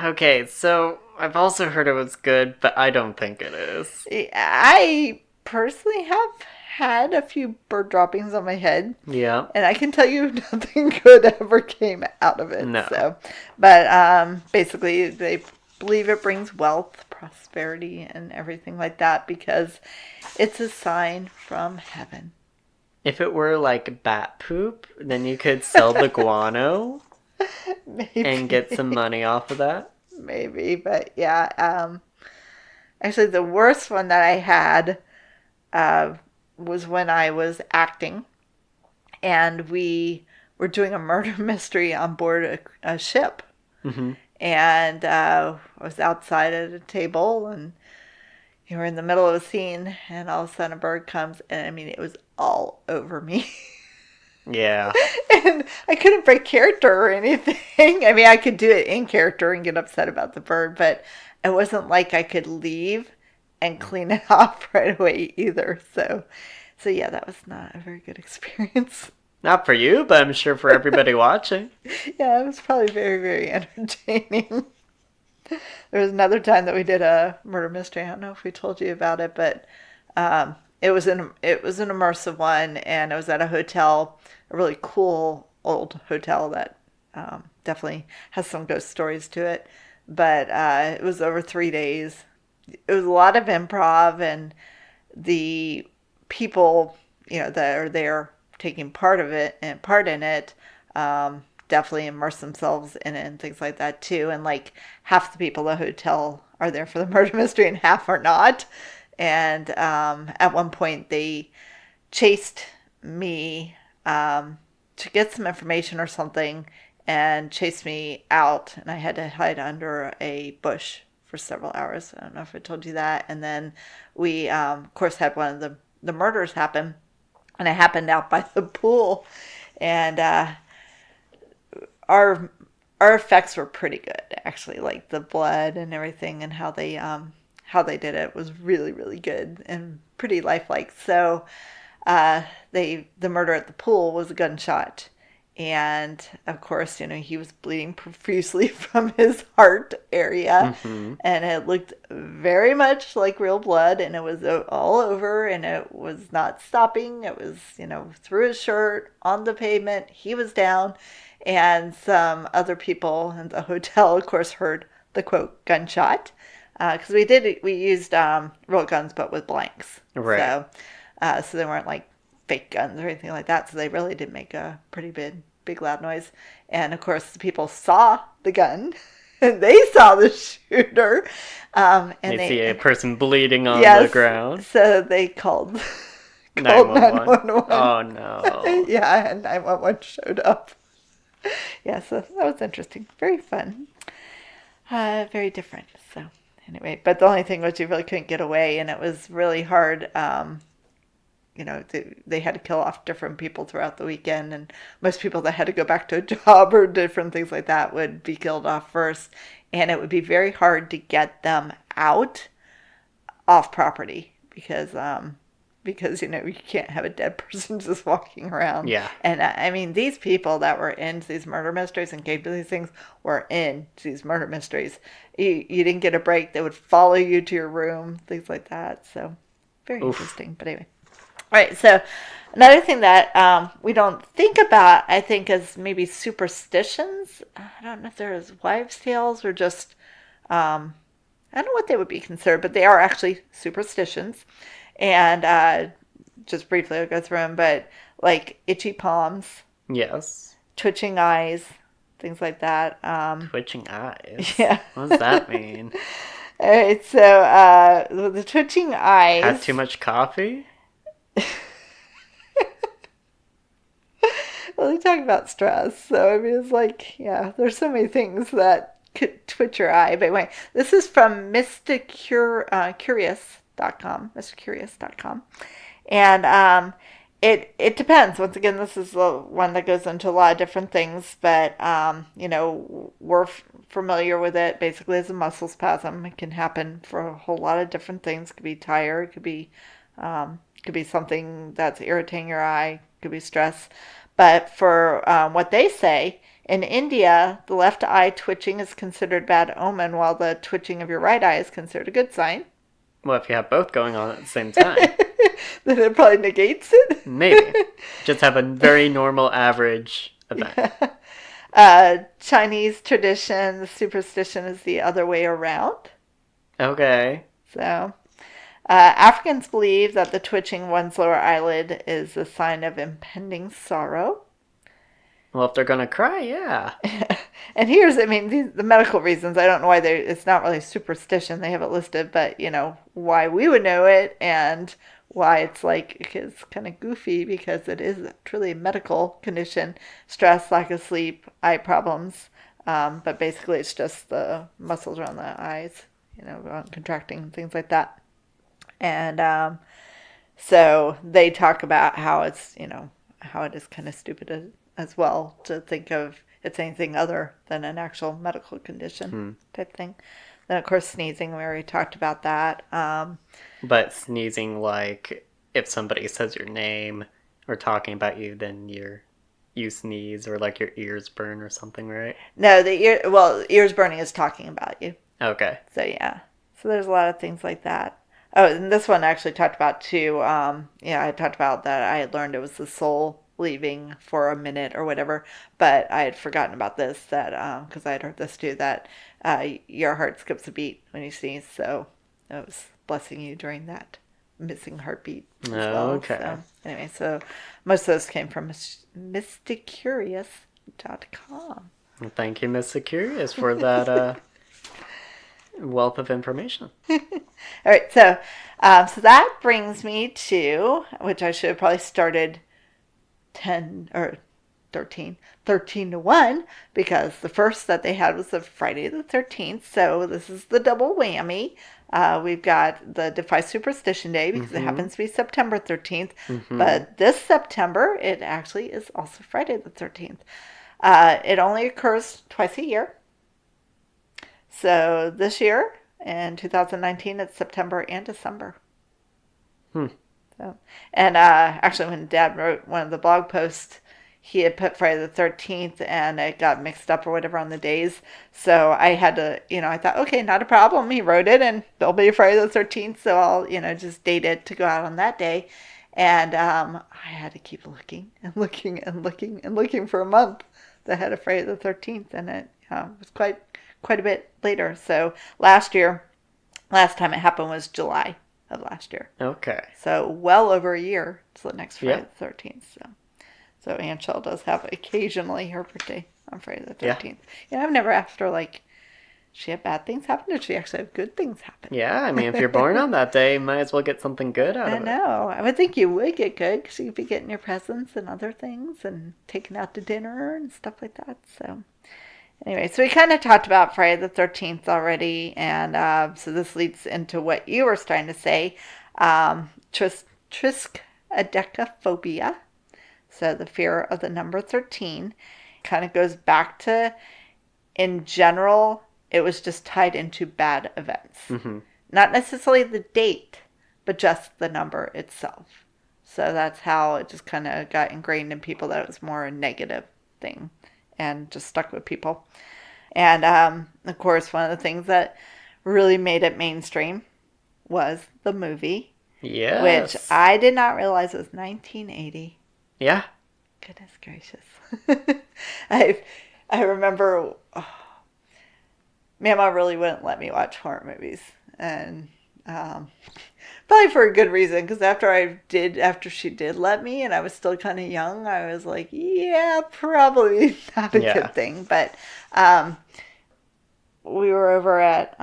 Okay, so I've also heard it was good, but I don't think it is. I personally have had a few bird droppings on my head. Yeah. And I can tell you nothing good ever came out of it. No. So, but basically, they believe it brings wealth, prosperity, and everything like that because it's a sign from heaven. If it were like bat poop, then you could sell the guano Maybe. and get some money off of that. Maybe, but yeah. Actually, the worst one that I had was when I was acting, and we were doing a murder mystery on board a ship. Mm-hmm. And I was outside at a table, and you were in the middle of a scene, and all of a sudden a bird comes, and I mean, it was all over me. Yeah. And I couldn't break character or anything. I mean, I could do it in character and get upset about the bird, but it wasn't like I could leave and clean it off right away either. So yeah, that was not a very good experience. Not for you, but I'm sure for everybody watching. Yeah, it was probably very, very entertaining. There was another time that we did a murder mystery. I don't know if we told you about it, but it was an immersive one, and it was at a hotel, a really cool old hotel that definitely has some ghost stories to it. But it was over 3 days. It was a lot of improv, and the people that are there taking part in it definitely immerse themselves in it and things like that too. And like half the people at the hotel are there for the murder mystery and half are not. And at one point they chased me to get some information or something and chased me out, and I had to hide under a bush for several hours. I don't know if I told you that. And then we of course had one of the murders happen, and it happened out by the pool, and our effects were pretty good actually, like the blood and everything, and how they did it was really, really good and pretty lifelike. So the murder at the pool was a gunshot, and of course he was bleeding profusely from his heart area. Mm-hmm. And it looked very much like real blood, and it was all over, and it was not stopping. It was through his shirt, on the pavement, he was down. And some other people in the hotel, of course, heard the quote gunshot, because we used real guns but with blanks, right? So they weren't like fake guns or anything like that. So they really did make a pretty big loud noise. And of course, the people saw the gun, and they saw the shooter. And they see a person bleeding on the ground. So they called 911. Oh no! Yeah, and 911 showed up. Yeah, so that was interesting. Very fun. Very different. So anyway, but the only thing was you really couldn't get away, and it was really hard they had to kill off different people throughout the weekend, and most people that had to go back to a job or different things like that would be killed off first, and it would be very hard to get them out off property because you can't have a dead person just walking around. Yeah. And I mean, these people that were into these murder mysteries and came to these things were into these murder mysteries. You didn't get a break. They would follow you to your room, things like that. So very interesting. But anyway. All right. So another thing that we don't think about, I think, is maybe superstitions. I don't know if they're wives' tales or just, I don't know what they would be considered, but they are actually superstitions. And just briefly, I'll go through them, but like itchy palms. Yes. Twitching eyes, things like that. Twitching eyes? Yeah. What does that mean? All right, so the twitching eyes. Had too much coffee? Well, they talk about stress, so I mean, it's like, yeah, there's so many things that could twitch your eye. But anyway, this is from MrCurious.com, and it depends. Once again, this is the one that goes into a lot of different things, but we're familiar with it basically as a muscle spasm. It can happen for a whole lot of different things. It could be tired, it could be something that's irritating your eye, it could be stress. But for what they say, in India, the left eye twitching is considered bad omen, while the twitching of your right eye is considered a good sign. Well, if you have both going on at the same time. Then it probably negates it. Maybe. Just have a very normal average event. Chinese tradition, the superstition is the other way around. Okay. So, Africans believe that the twitching one's lower eyelid is a sign of impending sorrow. Well, if they're going to cry, yeah. And the medical reasons, I don't know why it's not really superstition. They have it listed, but, why we would know it and why it's kind of goofy because it is truly a medical condition. Stress, lack of sleep, eye problems. But basically it's just the muscles around the eyes, contracting, things like that. And so they talk about how it's, how it is kind of stupid as well to think of it's anything other than an actual medical condition type thing. Then, of course, sneezing, we already talked about that. But sneezing, like, if somebody says your name or talking about you, then you sneeze or, like, your ears burn or something, right? No, ears burning is talking about you. Okay. So, yeah. So there's a lot of things like that. Oh, and this one actually talked about, too, I talked about that I had learned it was the soul leaving for a minute or whatever, but I had forgotten about this, that because I had heard this too, that your heart skips a beat when you sneeze, so it was blessing you during that missing heartbeat as well. Okay. So, anyway, so most of those came from MrCurious.com. Well, thank you, Mr. Curious, for that wealth of information. All right, so that brings me to, which I should have probably started 13 to 1, because the first that they had was the Friday the 13th, so this is the double whammy. We've got the Defy Superstition Day because it happens to be September 13th, but this September it actually is also Friday the 13th. It only occurs twice a year. So this year, in 2019, it's September and December. So, and actually, when Dad wrote one of the blog posts, he had put Friday the 13th, and it got mixed up or whatever on the days. So I had to, I thought, okay, not a problem. He wrote it, and there'll be Friday the 13th, so I'll, just date it to go out on that day. And I had to keep looking and looking and looking and looking for a month that had a Friday the 13th, and it was quite a bit later. So last time it happened was July of last year. Okay. So well over a year to the next Friday the 13th. So Aunt Shell does have occasionally her birthday on Friday the 13th. Yeah. I've never asked her, she had bad things happen, or did she actually have good things happen? Yeah, I mean, if you're born on that day, you might as well get something good out of it. I know. I would think you would get good, because you'd be getting your presents and other things and taking out to dinner and stuff like that. So anyway, so we kind of talked about Friday the 13th already, and so this leads into what you were starting to say. adecaphobia, so the fear of the number 13. Kind of goes back to, in general, it was just tied into bad events. Mm-hmm. Not necessarily the date, but just the number itself. So that's how it just kind of got ingrained in people that it was more a negative thing and just stuck with people. And of course, one of the things that really made it mainstream was the movie. Yes. Which I did not realize was 1980. Yeah. Goodness gracious. I remember, Mama really wouldn't let me watch horror movies. And probably for a good reason, because after she did let me and I was still kind of young, I was like, yeah, probably not a good thing. But we were over at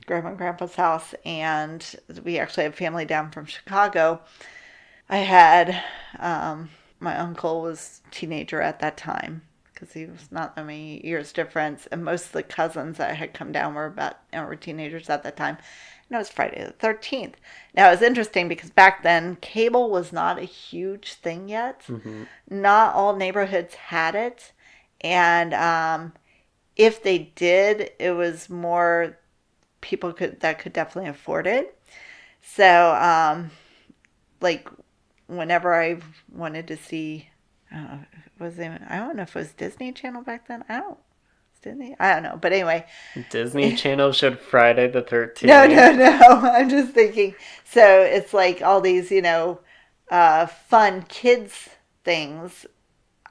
Grandma and Grandpa's house, and we actually had family down from Chicago. I had, my uncle was a teenager at that time, because he was not that many years difference, and most of the cousins that had come down were teenagers at that time. And it was Friday the 13th. Now, it was interesting because back then, cable was not a huge thing yet. Mm-hmm. Not all neighborhoods had it. And if they did, it was more people that could definitely afford it. So, like, whenever I wanted to see, I don't know if it was Disney Channel back then. I don't know. But anyway. Disney Channel showed Friday the 13th. No. I'm just thinking. So it's like all these, fun kids things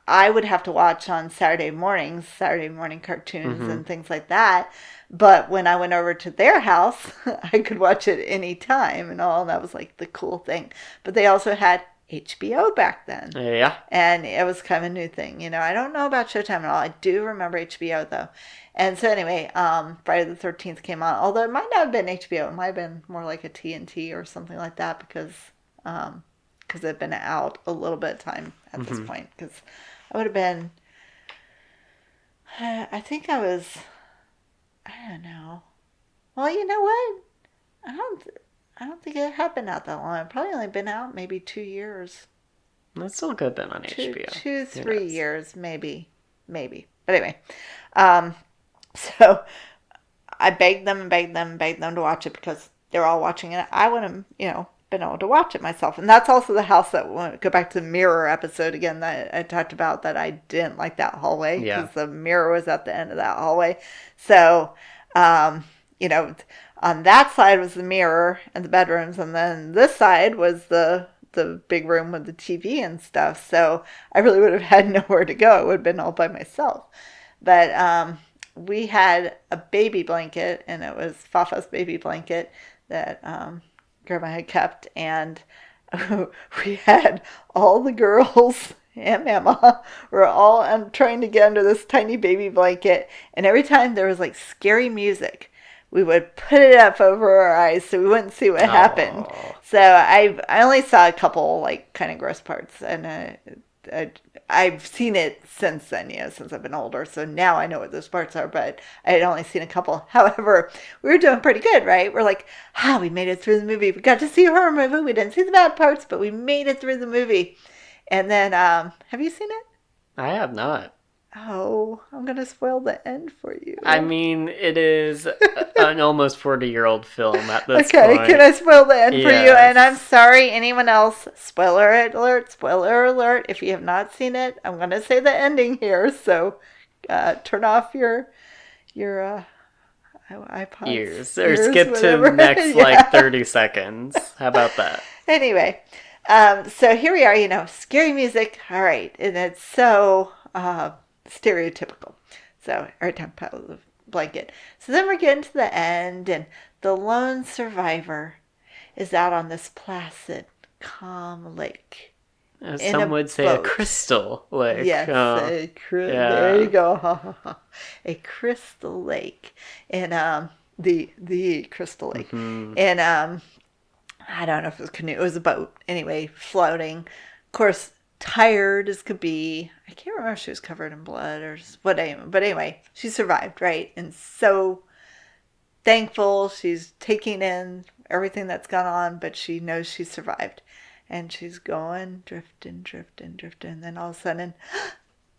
I would have to watch on Saturday morning cartoons Mm-hmm. and things like that. But when I went over to their house, I could watch it anytime and all. And that was like the cool thing. But they also had HBO back then. Yeah. And it was kind of a new thing. I don't know about Showtime at all. I do remember HBO though. And so anyway, Friday the 13th came on. Although it might not have been HBO. It might have been more like a TNT or something like that because it had been out a little bit of time at this point. Because I would have been, I think I was, I don't know. Well, you know what? I don't think it had been out that long. It probably only been out maybe 2 years. That's still good then on HBO. 3 years, maybe. But anyway, so I begged them to watch it because they're all watching it. I wouldn't have, been able to watch it myself. And that's also the house that, go back to the mirror episode again that I talked about, that I didn't like that hallway because the mirror was at the end of that hallway. So, on that side was the mirror and the bedrooms, and then this side was the big room with the TV and stuff. So I really would have had nowhere to go. It would have been all by myself. But we had a baby blanket, and it was Fafa's baby blanket that Grandma had kept, and we had all the girls and Mama were all trying to get under this tiny baby blanket, and every time there was like scary music, we would put it up over our eyes so we wouldn't see what happened. So I only saw a couple like kind of gross parts, and I've seen it since then, since I've been older. So now I know what those parts are, but I had only seen a couple. However, we were doing pretty good, right? We're like, we made it through the movie. We got to see a horror movie. We didn't see the bad parts, but we made it through the movie. And then, have you seen it? I have not. Oh, I'm going to spoil the end for you. I mean, it is an almost 40-year-old film at this point. Okay, can I spoil the end for you? And I'm sorry, anyone else. Spoiler alert. If you have not seen it, I'm going to say the ending here. So turn off your iPods. Ears. Or skip to the next 30 seconds. How about that? Anyway, so here we are, scary music. All right. And it's so stereotypical. So every time I pile the blanket. So then we're getting to the end, and the lone survivor is out on this placid, calm lake. Some would say a crystal lake. Yes, there you go. A crystal lake. And the crystal lake. Mm-hmm. And I don't know if it was a canoe. It was a boat. Anyway, floating. Of course, tired as could be. I can't remember if she was covered in blood or what. But anyway, she survived, right? And so thankful. She's taking in everything that's gone on, but she knows she survived. And she's going, drifting, drifting, drifting. And then all of a sudden,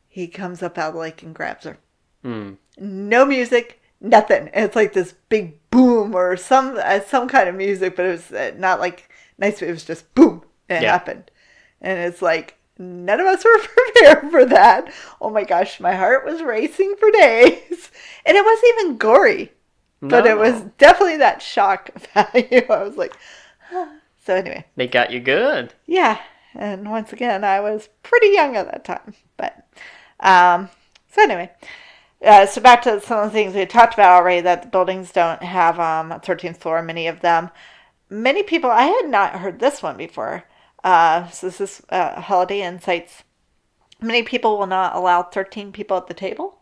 he comes up out of the lake and grabs her. Mm. No music, nothing. And it's like this big boom or some kind of music, but it was not like nice. It was just boom. It happened. And it's like, none of us were prepared for that. Oh my gosh, my heart was racing for days. And it wasn't even gory. But it was definitely that shock value. I was like, huh. So anyway. They got you good. Yeah. And once again, I was pretty young at that time. But, so anyway. So back to some of the things we talked about already, that the buildings don't have a 13th floor, many of them. Many people, I had not heard this one before. So this is Holiday-ites. Many people will not allow 13 people at the table.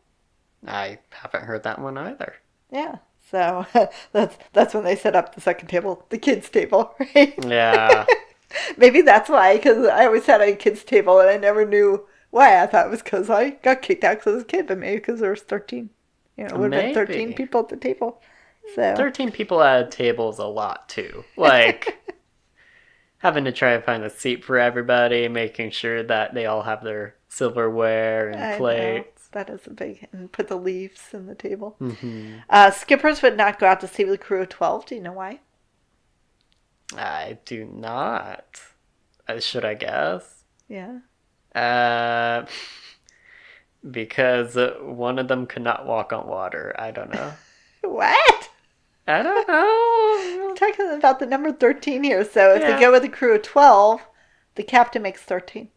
I haven't heard that one either. Yeah. So that's when they set up the second table, the kids' table, right? Yeah. Maybe that's why, because I always had a kids' table and I never knew why. I thought it was because I got kicked out because I was a kid, but maybe because there was 13. You know, it would have been 13 people at the table. So 13 people at a table is a lot, too. Like, having to try and find a seat for everybody, making sure that they all have their silverware and plates. That is a big... And put the leaves in the table. Mm-hmm. Skippers would not go out to sea with a crew of 12. Do you know why? I do not. Should I guess? Yeah. Because one of them could not walk on water. I don't know. What? I don't know. I'm talking about the number 13 here. So if they go with a crew of 12, the captain makes 13.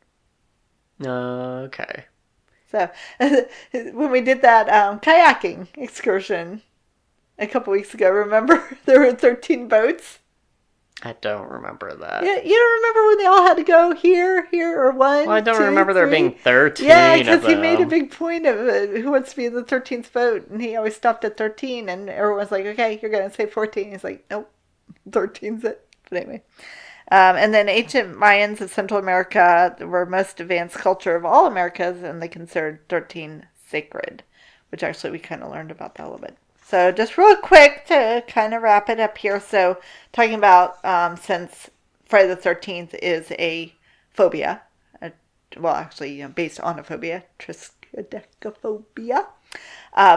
Okay. So when we did that kayaking excursion a couple weeks ago, remember there were 13 boats? I don't remember that. Yeah, you don't remember when they all had to go here, or one? Well, I don't 2, remember 3? there being 13 Yeah, because he made a them. big point of it. Who wants to be in the 13th boat? And he always stopped at 13, and everyone's like, okay, you're going to say 14. He's like, nope, 13's it. But anyway. And then ancient Mayans of Central America were most advanced culture of all Americas, and they considered 13 sacred, which actually we kind of learned about that a little bit. So just real quick to kind of wrap it up here. So talking about since Friday the 13th is a phobia, based on a phobia, triskaidekaphobia.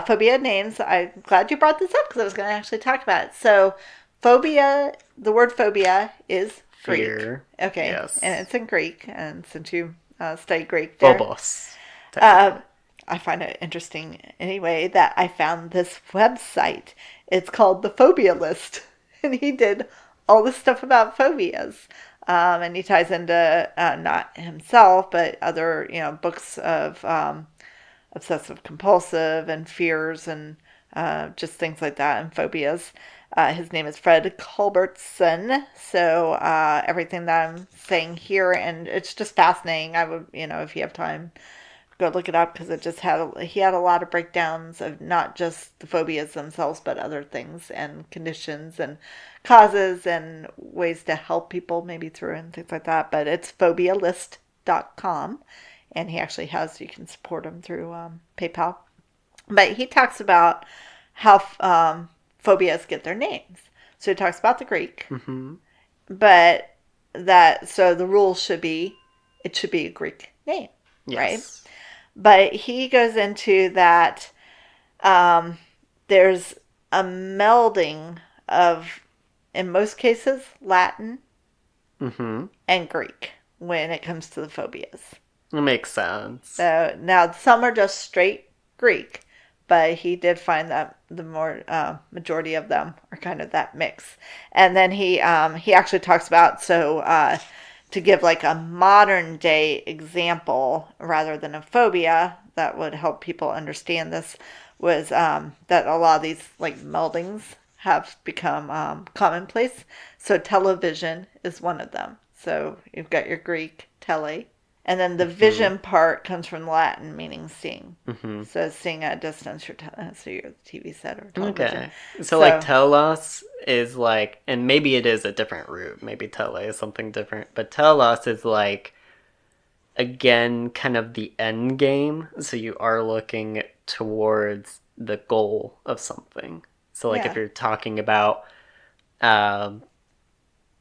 Phobia names, I'm glad you brought this up because I was going to actually talk about it. So phobia, the word phobia is Greek. Fear. Okay, yes. And it's in Greek, and since you study Greek there. Phobos. I find it interesting anyway that I found this website. It's called the Phobia List. And he did all this stuff about phobias. And he ties into, not himself, but other, books of obsessive compulsive and fears and just things like that and phobias. His name is Fred Culbertson. So everything that I'm saying here, and it's just fascinating. I would, if you have time, go look it up because it just he had a lot of breakdowns of not just the phobias themselves, but other things and conditions and causes and ways to help people maybe through and things like that. But it's phobialist.com, and he actually you can support him through PayPal. But he talks about how phobias get their names. So he talks about the Greek, but so the rule should be, it should be a Greek name, right? But he goes into that there's a melding of, in most cases, Latin and Greek when it comes to the phobias. It makes sense. So now some are just straight Greek, but he did find that the more majority of them are kind of that mix. And then he actually talks about, to give like a modern day example rather than a phobia that would help people understand this, was that a lot of these like meldings have become commonplace. So television is one of them. So you've got your Greek tele, and then the vision part comes from Latin, meaning seeing. So seeing at a distance, so you're the TV set or television. Okay. So like telos is like, and maybe it is a different root. Maybe tele is something different. But telos is like, again, kind of the end game. So you are looking towards the goal of something. So like if you're talking about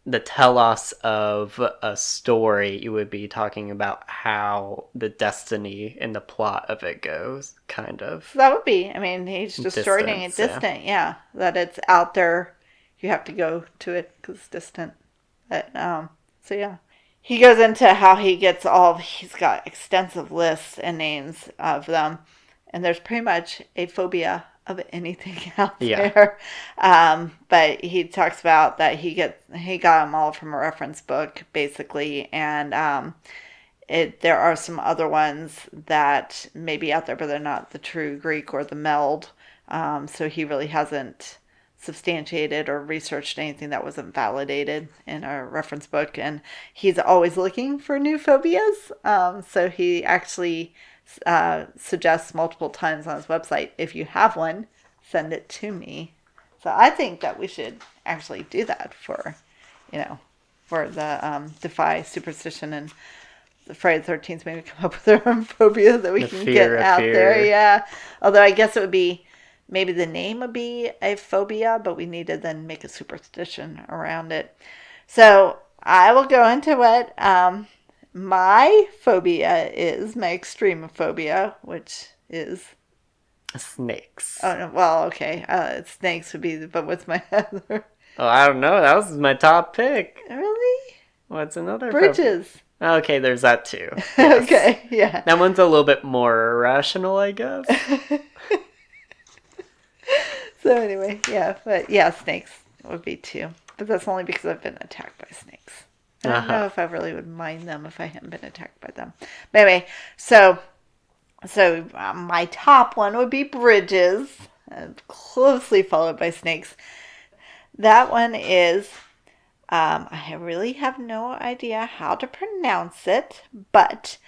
the telos of a story, you would be talking about how the destiny and the plot of it goes, kind of. So that would be, I mean, he's just shortening it Distance, yeah. distant. Yeah. That it's out there. You have to go to it because it's distant. But, so yeah. He goes into how he's got extensive lists and names of them. And there's pretty much a phobia of anything out Yeah. there. But he talks about that he got them all from a reference book, basically. And, there are some other ones that may be out there, but they're not the true Greek or the meld. So he really hasn't substantiated or researched anything that wasn't validated in a reference book. And he's always looking for new phobias. So he actually suggests multiple times on his website, if you have one, send it to me. So I think that we should actually do that for the Defy, Superstition, and the Friday the 13th, maybe come up with their own phobia that we can get out there. Yeah. Although I guess it would be, maybe the name would be a phobia, but we need to then make a superstition around it. So I will go into what my phobia is, my extreme phobia, which is snakes. Oh, no, well, okay. Snakes would be, but what's my other? Oh, I don't know. That was my top pick. Really? What's another? Bridges. Okay, there's that too. Yes. Okay, yeah. That one's a little bit more irrational, I guess. So anyway, yeah, but yeah, snakes would be two. But that's only because I've been attacked by snakes. I don't know if I really would mind them if I hadn't been attacked by them. But anyway, so my top one would be bridges, closely followed by snakes. That one is, I really have no idea how to pronounce it, but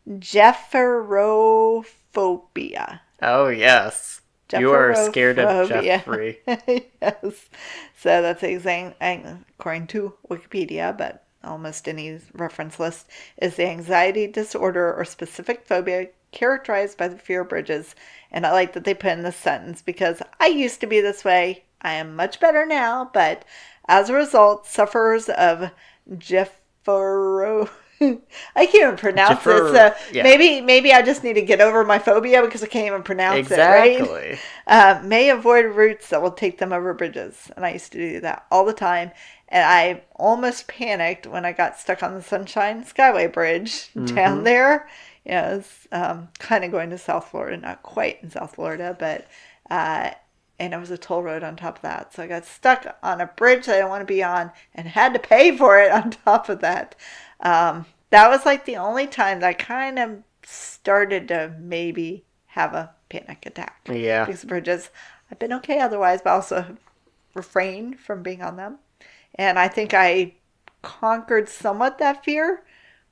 Jepherophobia. Oh, yes. You are scared of Jeffrey. Yes. So that's according to Wikipedia, but almost any reference list, is the anxiety disorder or specific phobia characterized by the fear of bridges. And I like that they put in this sentence because I used to be this way. I am much better now, but as a result, sufferers of I can't even pronounce it, so yeah. maybe I just need to get over my phobia because I can't even pronounce it, right? May avoid routes that will take them over bridges. And I used to do that all the time. And I almost panicked when I got stuck on the Sunshine Skyway Bridge down there. You know, it's kind of going to South Florida, not quite in South Florida, but and it was a toll road on top of that. So I got stuck on a bridge that I didn't want to be on and had to pay for it on top of that. That was like the only time that I kind of started to maybe have a panic attack. Yeah. Because bridges, I've been okay otherwise, but also refrained from being on them. And I think I conquered somewhat that fear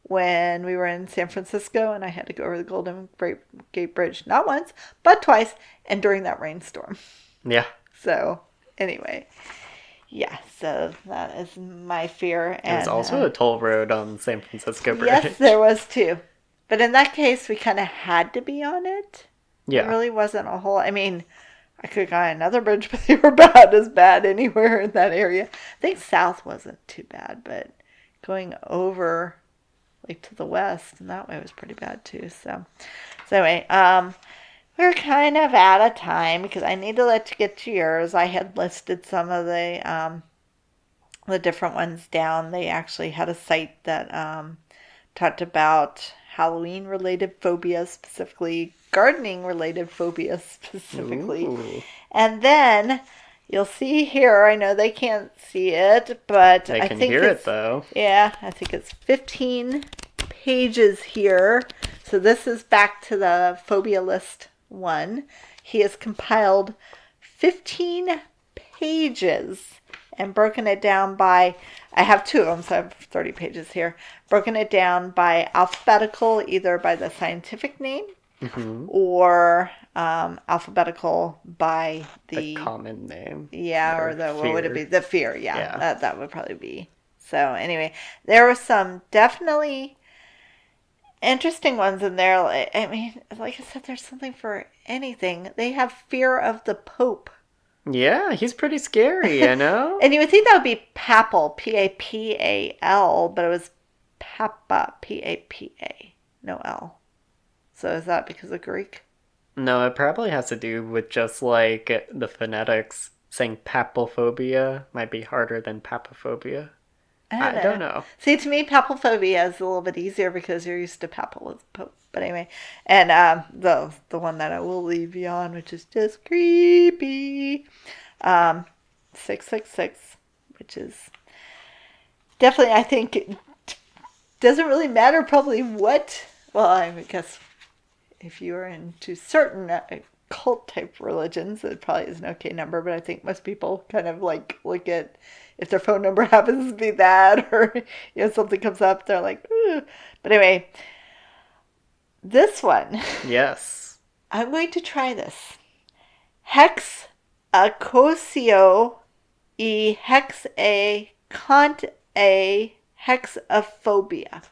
when we were in San Francisco and I had to go over the Golden Gate Bridge, not once, but twice, and during that rainstorm. Yeah. So, anyway. Yeah, so that is my fear. And there's also a toll road on the San Francisco Bridge. Yes, there was too. But in that case, we kind of had to be on it. Yeah. It really wasn't a whole... I mean, I could have gone another bridge, but they were about as bad anywhere in that area. I think south wasn't too bad, but going over like to the west and that way was pretty bad too. So anyway, we're kind of out of time because I need to let you get to yours. I had listed some of the different ones down. They actually had a site that talked about Halloween-related phobias, specifically gardening-related phobias, specifically. Ooh. And then you'll see here, I know they can't see it, but I think hear it though. Yeah, I think it's 15 pages here. So this is back to the phobia list one. He has compiled 15 pages and broken it down by, I have two of them, so I have 30 pages here, broken it down by alphabetical, either by the scientific name or alphabetical by the common name. Yeah, or the, what would it be? The fear, yeah. That would probably be. So anyway, there were some definitely interesting ones in there. I mean, like I said, there's something for anything. They have fear of the Pope Yeah, he's pretty scary, you know? And you would think that would be Papal, Papal, but it was Papa, Papa, no L. So is that because of Greek? No, it probably has to do with just like the phonetics. Saying papophobia might be harder than papophobia. I don't I know. don't know. See, to me, papophobia is a little bit easier because you're used to papal as pope. But anyway, and the one that I will leave you on, which is just creepy, 666, which is definitely, I think, it doesn't really matter probably what. Well, I guess if you are into certain cult type religions, it probably is an okay number. But I think most people kind of like look at if their phone number happens to be that, or something comes up, they're like, ooh. But anyway, this one, Yes. I'm going to try this. Hex acosio hex a cont a hexaphobia.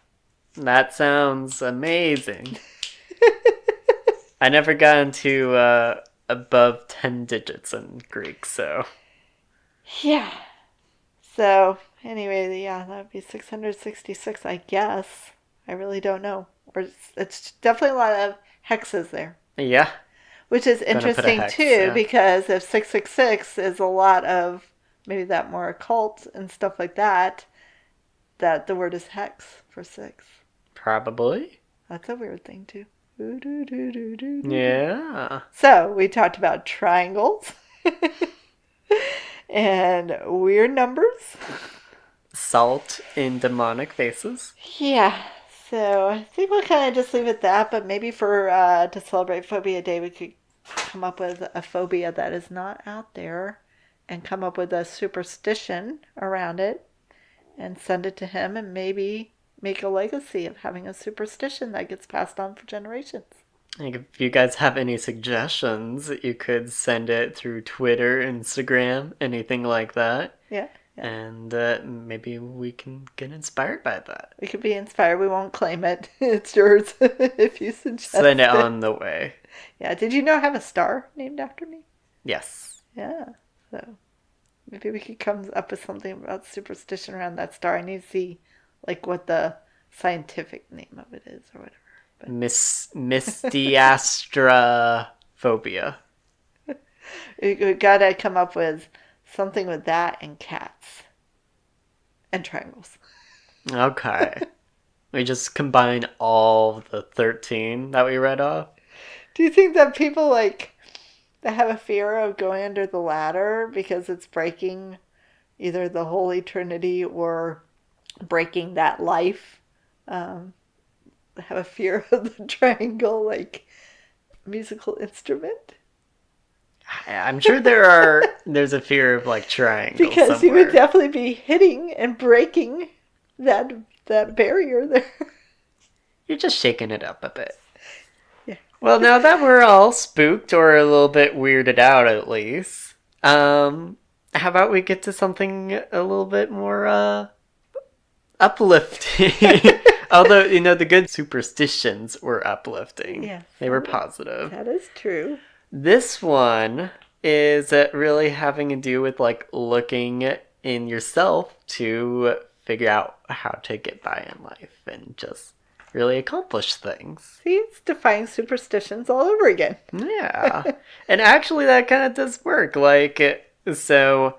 That sounds amazing. I never got into above 10 digits in Greek, so. Yeah. So, anyway, yeah, that would be 666, I guess. I really don't know. Or it's definitely a lot of hexes there. Yeah. Which is Gonna put a interesting hex, too, yeah. because if 666 is a lot of maybe that more occult and stuff like that, that the word is hex for six. Probably. That's a weird thing too. Yeah. So we talked about triangles and weird numbers. Salt in demonic faces. Yeah. So I think we'll kind of just leave it at that. But maybe for to celebrate Phobia Day, we could come up with a phobia that is not out there, and come up with a superstition around it, and send it to him, and maybe make a legacy of having a superstition that gets passed on for generations. Like, if you guys have any suggestions, you could send it through Twitter, Instagram, anything like that. Yeah. Yeah. And maybe we can get inspired by that. We could be inspired. We won't claim it. It's yours if you suggest Send it on the way. Yeah. Did you know I have a star named after me? Yes. Yeah. So maybe we could come up with something about superstition around that star. I need to see like what the scientific name of it is or whatever. But Mystiastrophobia. we gotta come up with something with that and cats and triangles. Okay. We just combine all the 13 that we read off. Do you think that people like that have a fear of going under the ladder because it's breaking either the Holy Trinity or breaking that life? Have a fear of the triangle like musical instrument? I'm sure there's a fear of like triangles Because somewhere. you would definitely be hitting and breaking that barrier there. You're just shaking it up a bit. Yeah. Well, now that we're all spooked or a little bit weirded out at least, how about we get to something a little bit more uplifting? Although, the good superstitions were uplifting. Yes. They were positive. That is true. This one is really having to do with like looking in yourself to figure out how to get by in life and just really accomplish things. See, it's defying superstitions all over again. Yeah. And actually that kind of does work. Like, so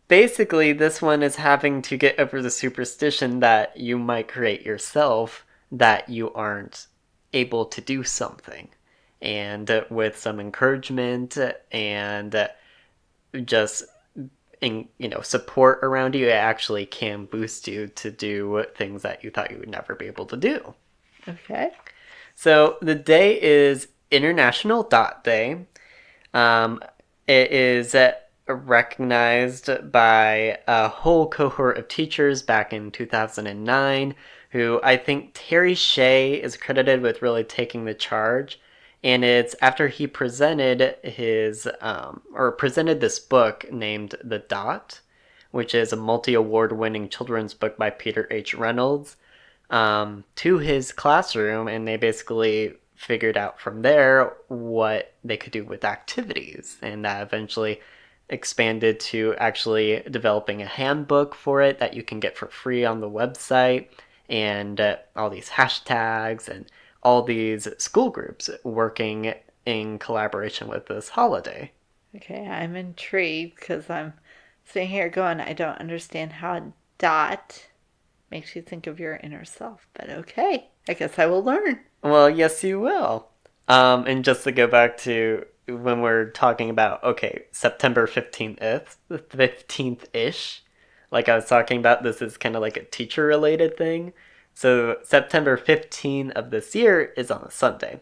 basically this one is having to get over the superstition that you might create yourself that you aren't able to do something. And with some encouragement and just support around you, it actually can boost you to do things that you thought you would never be able to do. Okay. So the day is International Dot Day. It is recognized by a whole cohort of teachers back in 2009, who I think Terry Shea is credited with really taking the charge. And it's after he presented presented this book named The Dot, which is a multi-award winning children's book by Peter H. Reynolds, to his classroom, and they basically figured out from there what they could do with activities, and that eventually expanded to actually developing a handbook for it that you can get for free on the website, and all these hashtags and all these school groups working in collaboration with this holiday. Okay, I'm intrigued because I'm sitting here going, I don't understand how a dot makes you think of your inner self, but okay, I guess I will learn. Well, yes, you will. And just to go back to when we're talking about, okay, September 15th ish, like I was talking about, this is kind of like a teacher related thing. So September 15th of this year is on a Sunday.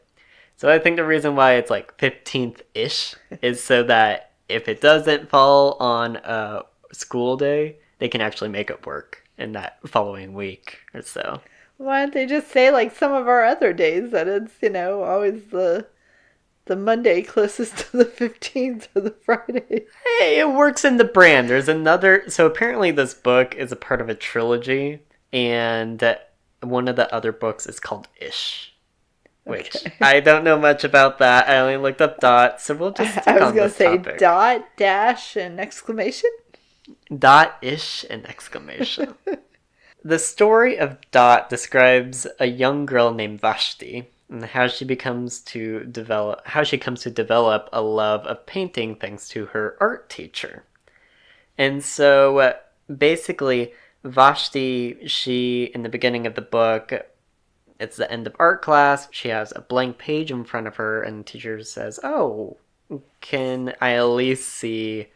So I think the reason why it's like 15th ish is so that if it doesn't fall on a school day, they can actually make it work in that following week or so. Why don't they just say like some of our other days that it's, always the Monday closest to the 15th or the Friday? Hey, it works in the brand. There's another. So apparently, this book is a part of a trilogy, and one of the other books is called Ish, which Okay. I don't know much about that. I only looked up dot, so we'll just stick I was on going this to say topic. dot, dash, and exclamation. Dot ish and exclamation. The story of Dot describes a young girl named Vashti and how she comes to develop a love of painting thanks to her art teacher. And so basically Vashti, she in the beginning of the book, it's the end of art class, she has a blank page in front of her and the teacher says, "Oh, can I at least see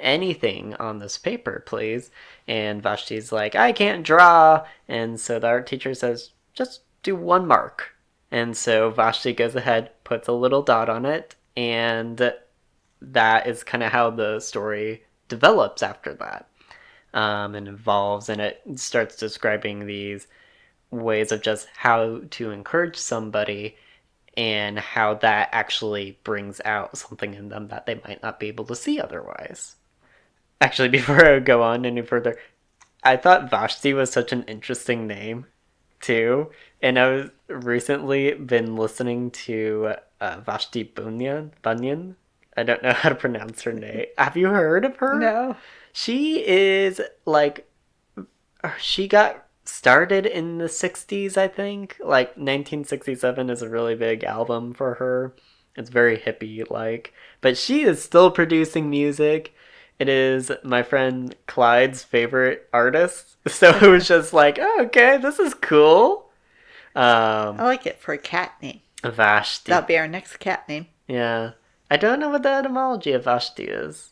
anything on this paper, please?" And Vashti's like, "I can't draw." And so the art teacher says, "Just do one mark." And so Vashti goes ahead, puts a little dot on it, and that is kind of how the story develops after that. And evolves, and it starts describing these ways of just how to encourage somebody and how that actually brings out something in them that they might not be able to see otherwise. Actually, before I go on any further, I thought Vashti was such an interesting name, too. And I was recently been listening to Vashti Bunyan. I don't know how to pronounce her name. Have you heard of her? No. She is like, she got started in the 60s, I think. Like 1967 is a really big album for her. It's very hippie like. But she is still producing music. It is my friend Clyde's favorite artist. So it was just like, oh, okay, this is cool. I like it for a cat name. Vashti. That'll be our next cat name. Yeah. I don't know what the etymology of Vashti is.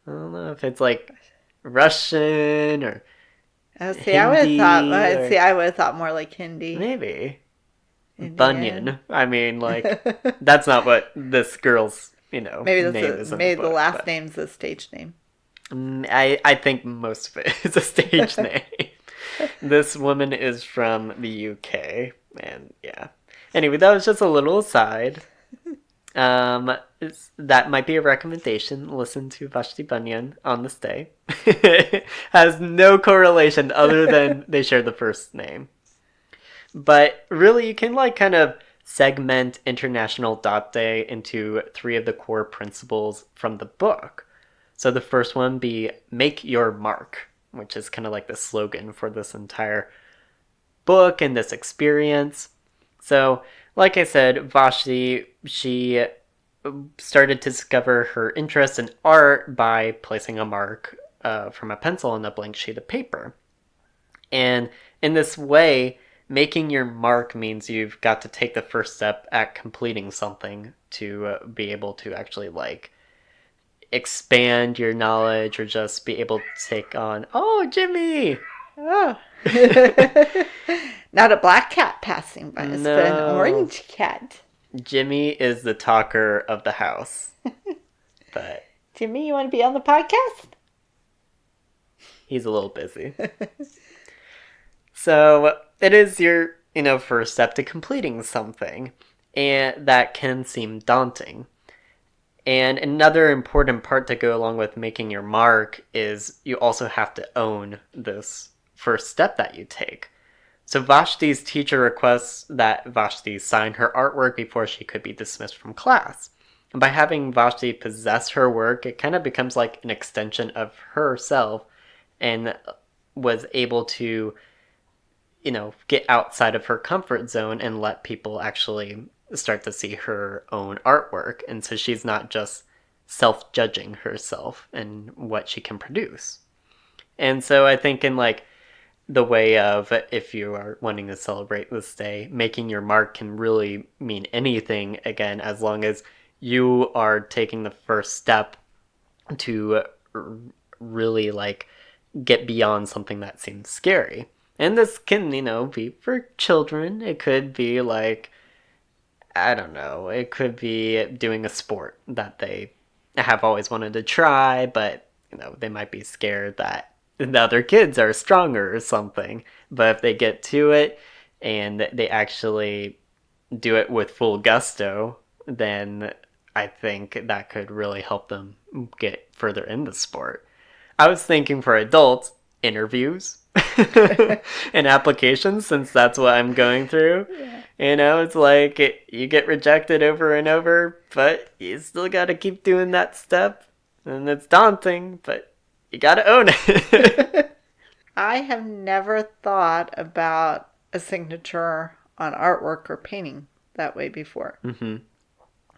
I don't know if it's like Russian or See, I would have thought. Hindi. I would have thought more like Hindi. Maybe. Indian. Bunyan. I mean, like, that's not what this girl's, Maybe name that's is in maybe the the book, last but name's a stage name. I think most of it is a stage name. This woman is from the UK, and yeah. Anyway, that was just a little aside. That might be a recommendation. Listen to Vashti Bunyan on this day. Has no correlation other than they share the first name. But really, you can kind of segment International Dot Day into 3 of the core principles from the book. So the first one be make your mark, which is kind of like the slogan for this entire book and this experience. So, like I said, Vashti, she started to discover her interest in art by placing a mark from a pencil on a blank sheet of paper. And in this way, making your mark means you've got to take the first step at completing something to be able to actually expand your knowledge or just be able to take on, oh, Jimmy! Oh. Not a black cat passing by us, but an orange cat. Jimmy is the talker of the house. But Jimmy, you want to be on the podcast? he's a little busy. So it is your, first step to completing something, and that can seem daunting. And another important part to go along with making your mark is you also have to own this first step that you take. So Vashti's teacher requests that Vashti sign her artwork before she could be dismissed from class. by having Vashti possess her work, it kind of becomes like an extension of herself and was able to, get outside of her comfort zone and let people actually start to see her own artwork. And so she's not just self-judging herself and what she can produce. And so I think in like the way of, if you are wanting to celebrate this day, making your mark can really mean anything, again, as long as you are taking the first step to really like get beyond something that seems scary. And this can, be for children. It could be like, I don't know, it could be doing a sport that they have always wanted to try, but, they might be scared that the other kids are stronger or something. But if they get to it and they actually do it with full gusto, then I think that could really help them get further in the sport. I was thinking for adults, interviews and applications, since that's what I'm going through. Yeah. It's like you get rejected over and over, but you still got to keep doing that step. And it's daunting, but you got to own it. I have never thought about a signature on artwork or painting that way before. Mm-hmm.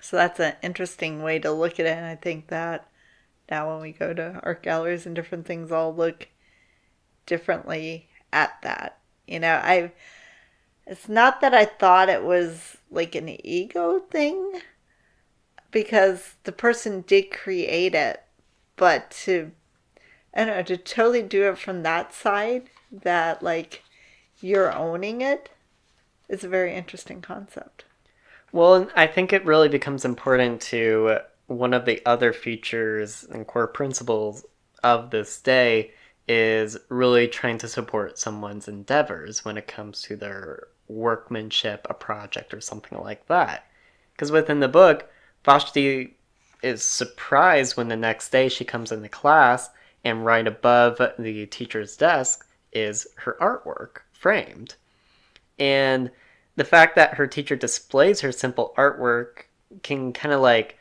So that's an interesting way to look at it. And I think that now when we go to art galleries and different things, I'll look differently at that. It's not that I thought it was like an ego thing, because the person did create it, but to totally do it from that side, that like you're owning it, is a very interesting concept. Well, I think it really becomes important to one of the other features and core principles of this day is really trying to support someone's endeavors when it comes to their workmanship, a project, or something like that. Because within the book, Vashti is surprised when the next day she comes into class and right above the teacher's desk is her artwork framed. And the fact that her teacher displays her simple artwork can kind of like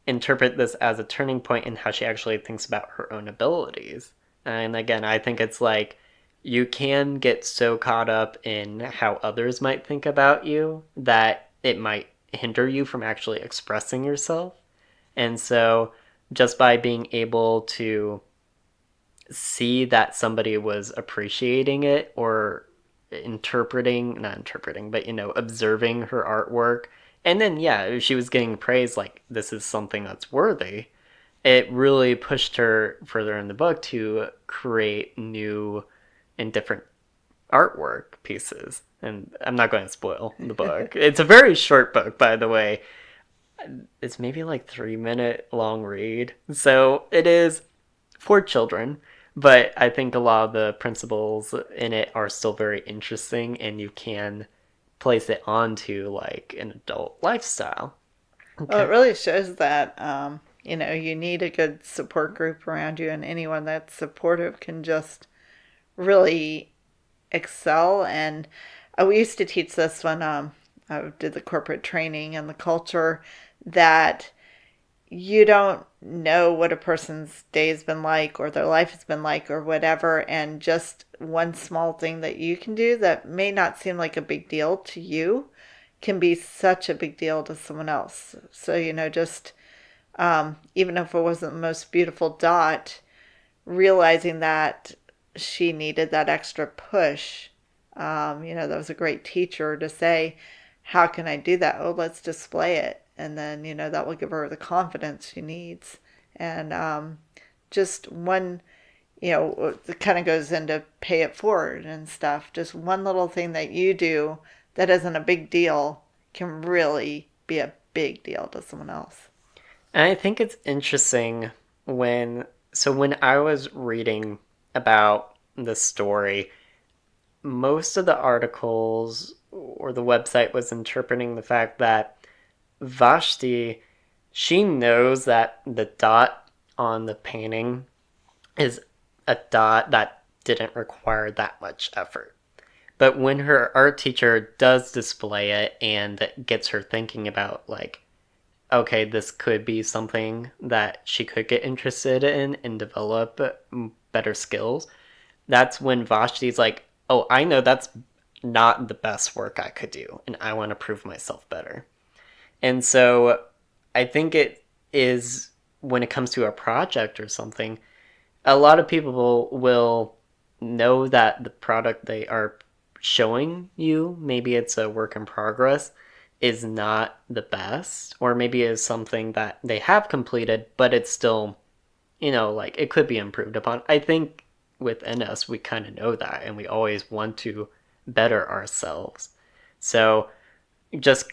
interpret this as a turning point in how she actually thinks about her own abilities. And again, I think it's like you can get so caught up in how others might think about you that it might hinder you from actually expressing yourself. And so just by being able to see that somebody was appreciating it or not interpreting, but, observing her artwork. And then, yeah, she was getting praise like this is something that's worthy. It really pushed her further in the book to create new and different artwork pieces. And I'm not going to spoil the book. It's a very short book, by the way. It's maybe like 3-minute long read. So it is for children. But I think a lot of the principles in it are still very interesting, and you can place it onto like an adult lifestyle. Okay. Well, it really shows that, you need a good support group around you, and anyone that's supportive can just really excel. And we used to teach this when I did the corporate training and the culture, that you don't know what a person's day has been like or their life has been like or whatever, and just one small thing that you can do that may not seem like a big deal to you can be such a big deal to someone else. So, just even if it wasn't the most beautiful dot, realizing that she needed that extra push, that was a great teacher to say, how can I do that? Oh, let's display it. And then, that will give her the confidence she needs. And just one, it kind of goes into pay it forward and stuff. Just one little thing that you do that isn't a big deal can really be a big deal to someone else. And I think it's interesting when I was reading about the story, most of the articles or the website was interpreting the fact that Vashti, she knows that the dot on the painting is a dot that didn't require that much effort. But when her art teacher does display it and gets her thinking about like okay, this could be something that she could get interested in and develop better skills. That's when Vashti's like, oh, I know that's not the best work I could do, and I want to prove myself better. And so I think it is when it comes to a project or something, a lot of people will know that the product they are showing you, maybe it's a work in progress, is not the best, or maybe is something that they have completed, but it's still, like it could be improved upon. I think within us, we kind of know that, and we always want to better ourselves. So just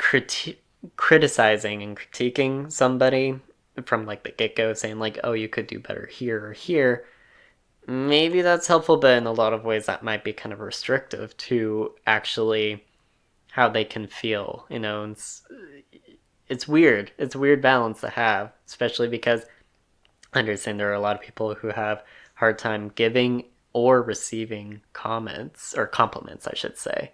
criticizing and critiquing somebody from like the get-go, saying like, oh, you could do better here or here, maybe that's helpful, but in a lot of ways that might be kind of restrictive to actually how they can feel. It's weird. It's a weird balance to have, especially because I understand there are a lot of people who have hard time giving or receiving comments or compliments, I should say.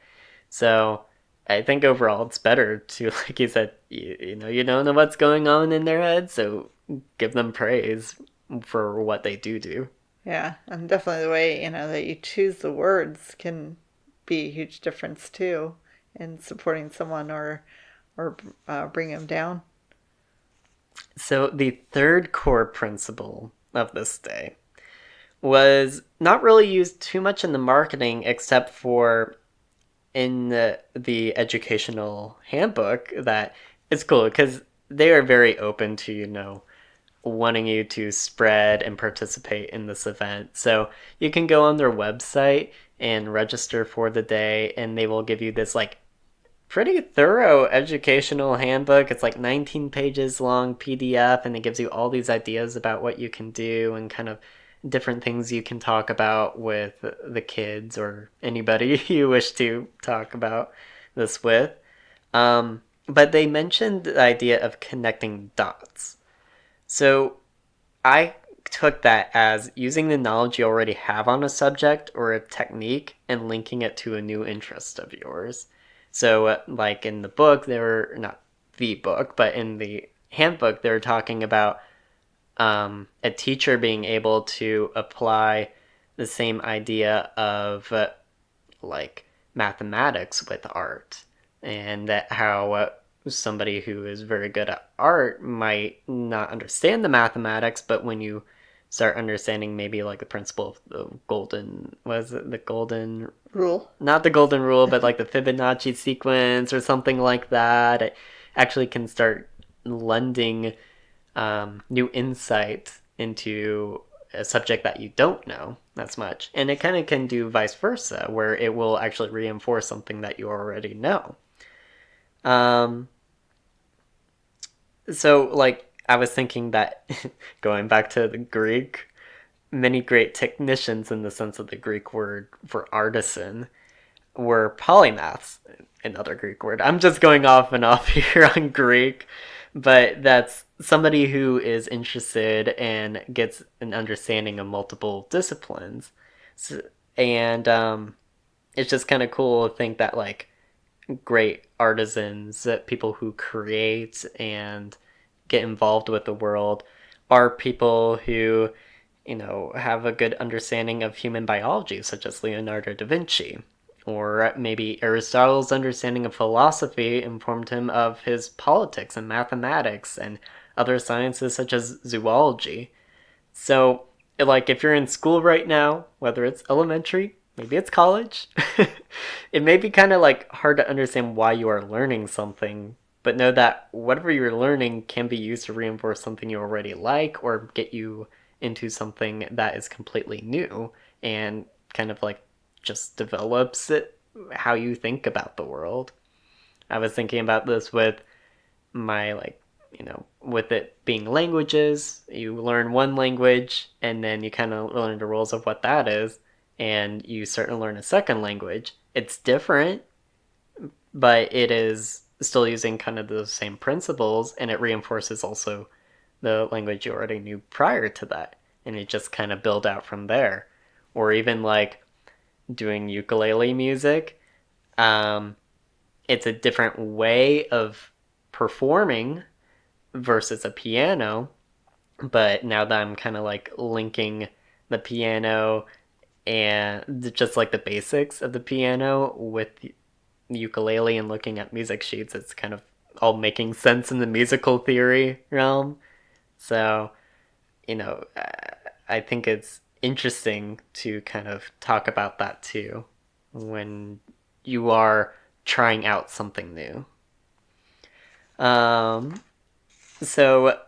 So I think overall it's better to, like you said, you don't know what's going on in their head, so give them praise for what they do. Yeah, and definitely the way, that you choose the words can be a huge difference too in supporting someone or bring them down. So the third core principle of this day was not really used too much in the marketing except for in the educational handbook. That it's cool because they are very open to wanting you to spread and participate in this event. So you can go on their website and register for the day, and they will give you this like pretty thorough educational handbook. It's like 19 pages long PDF, and it gives you all these ideas about what you can do and kind of different things you can talk about with the kids or anybody you wish to talk about this with. But they mentioned the idea of connecting dots. So I took that as using the knowledge you already have on a subject or a technique and linking it to a new interest of yours. So, like in the book, they were not the book, but in the handbook, they're talking about a teacher being able to apply the same idea of like mathematics with art, and that how somebody who is very good at art might not understand the mathematics, but when you start understanding maybe like the principle of the golden, was it the golden Rule. not the golden rule, but like the Fibonacci sequence or something like that, it actually can start lending new insight into a subject that you don't know as much. And it kind of can do vice versa, where it will actually reinforce something that you already know. Um, so, like, I was thinking that going back to the Greek, many great technicians, in the sense of the Greek word for artisan, were polymaths, another Greek word. I'm just going off and off here on Greek, but that's somebody who is interested and gets an understanding of multiple disciplines. So, and it's just kind of cool to think that, like, great artisans, people who create and get involved with the world, are people who, have a good understanding of human biology, such as Leonardo da Vinci. Or maybe Aristotle's understanding of philosophy informed him of his politics and mathematics and other sciences such as zoology. So, like, if you're in school right now, whether it's elementary, maybe it's college, it may be kind of like hard to understand why you are learning something, but know that whatever you're learning can be used to reinforce something you already like or get you into something that is completely new and kind of like just develops it how you think about the world. I was thinking about this with my like, with it being languages, you learn one language and then you kind of learn the rules of what that is, and you start to learn a second language. It's different, but it is still using kind of the same principles, and it reinforces also the language you already knew prior to that, and it just kind of build out from there. Or even like doing ukulele music, um, it's a different way of performing, versus a piano. But now that I'm kind of like linking the piano and just like the basics of the piano with the ukulele and looking at music sheets, it's kind of all making sense in the musical theory realm. So, I think it's interesting to kind of talk about that too when you are trying out something new. Um, so,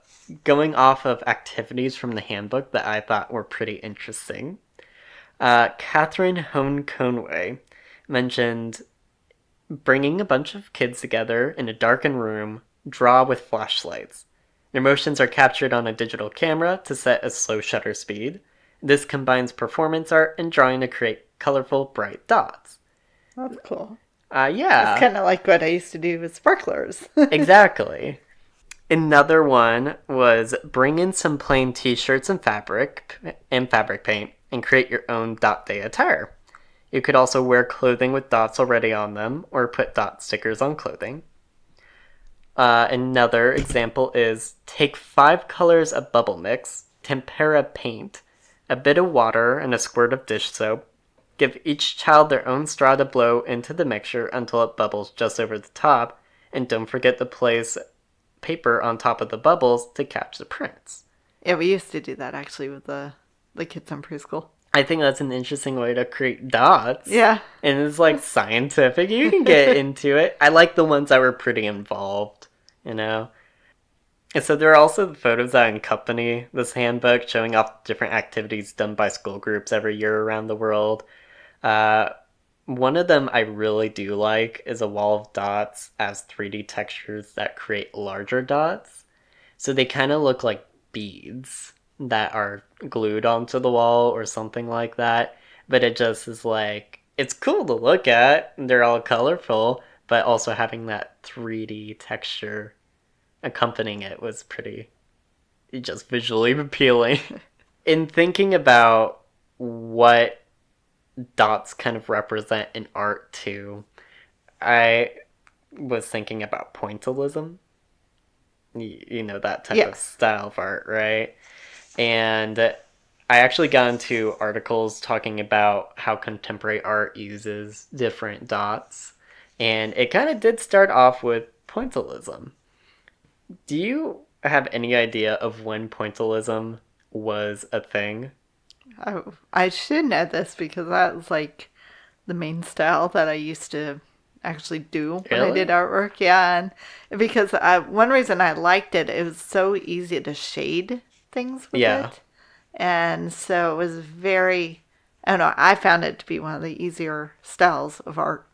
going off of activities from the handbook that I thought were pretty interesting, Catherine Hone Conway mentioned bringing a bunch of kids together in a darkened room, draw with flashlights. Their motions are captured on a digital camera to set a slow shutter speed. This combines performance art and drawing to create colorful, bright dots. That's cool. Yeah. It's kind of like what I used to do with sparklers. Exactly. Another one was bring in some plain t-shirts and fabric paint and create your own dot day attire. You could also wear clothing with dots already on them or put dot stickers on clothing. Another example is take 5 colors of bubble mix, tempera paint, a bit of water, and a squirt of dish soap. Give each child their own straw to blow into the mixture until it bubbles just over the top, and don't forget to place paper on top of the bubbles to catch the prints. Yeah, we used to do that actually with the kids in preschool. I think that's an interesting way to create dots. Yeah. And it's like scientific. You can get into it. I like the ones that were pretty involved, And so there are also the photos that accompany this handbook showing off different activities done by school groups every year around the world. One of them I really do like is a wall of dots as 3D textures that create larger dots. So they kind of look like beads that are glued onto the wall or something like that. But it just is like, it's cool to look at. They're all colorful, but also having that 3D texture accompanying it was pretty just visually appealing. In thinking about what dots kind of represent in art too, I was thinking about pointillism. That type of style of art, right? And I actually got into articles talking about how contemporary art uses different dots. And it kind of did start off with pointillism. Do you have any idea of when pointillism was a thing? Oh, I should know this because that was like the main style that I used to actually do when I did artwork. Yeah, and because one reason I liked it, it was so easy to shade things with it. And so it was I don't know, I found it to be one of the easier styles of art.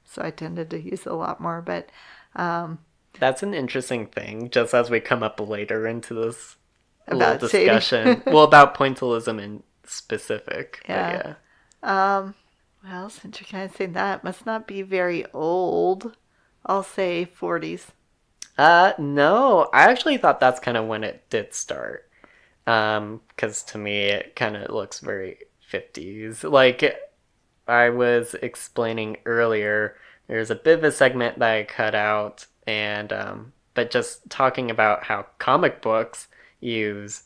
So I tended to use it a lot more, but that's an interesting thing, just as we come up later into this little about discussion. Well, about pointillism in specific. Yeah. Well, since you're kind of saying that, it must not be very old. I'll say 40s. No. I actually thought that's kind of when it did start. Because to me, it kind of looks very 50s. Like I was explaining earlier, there's a bit of a segment that I cut out, and but just talking about how comic books use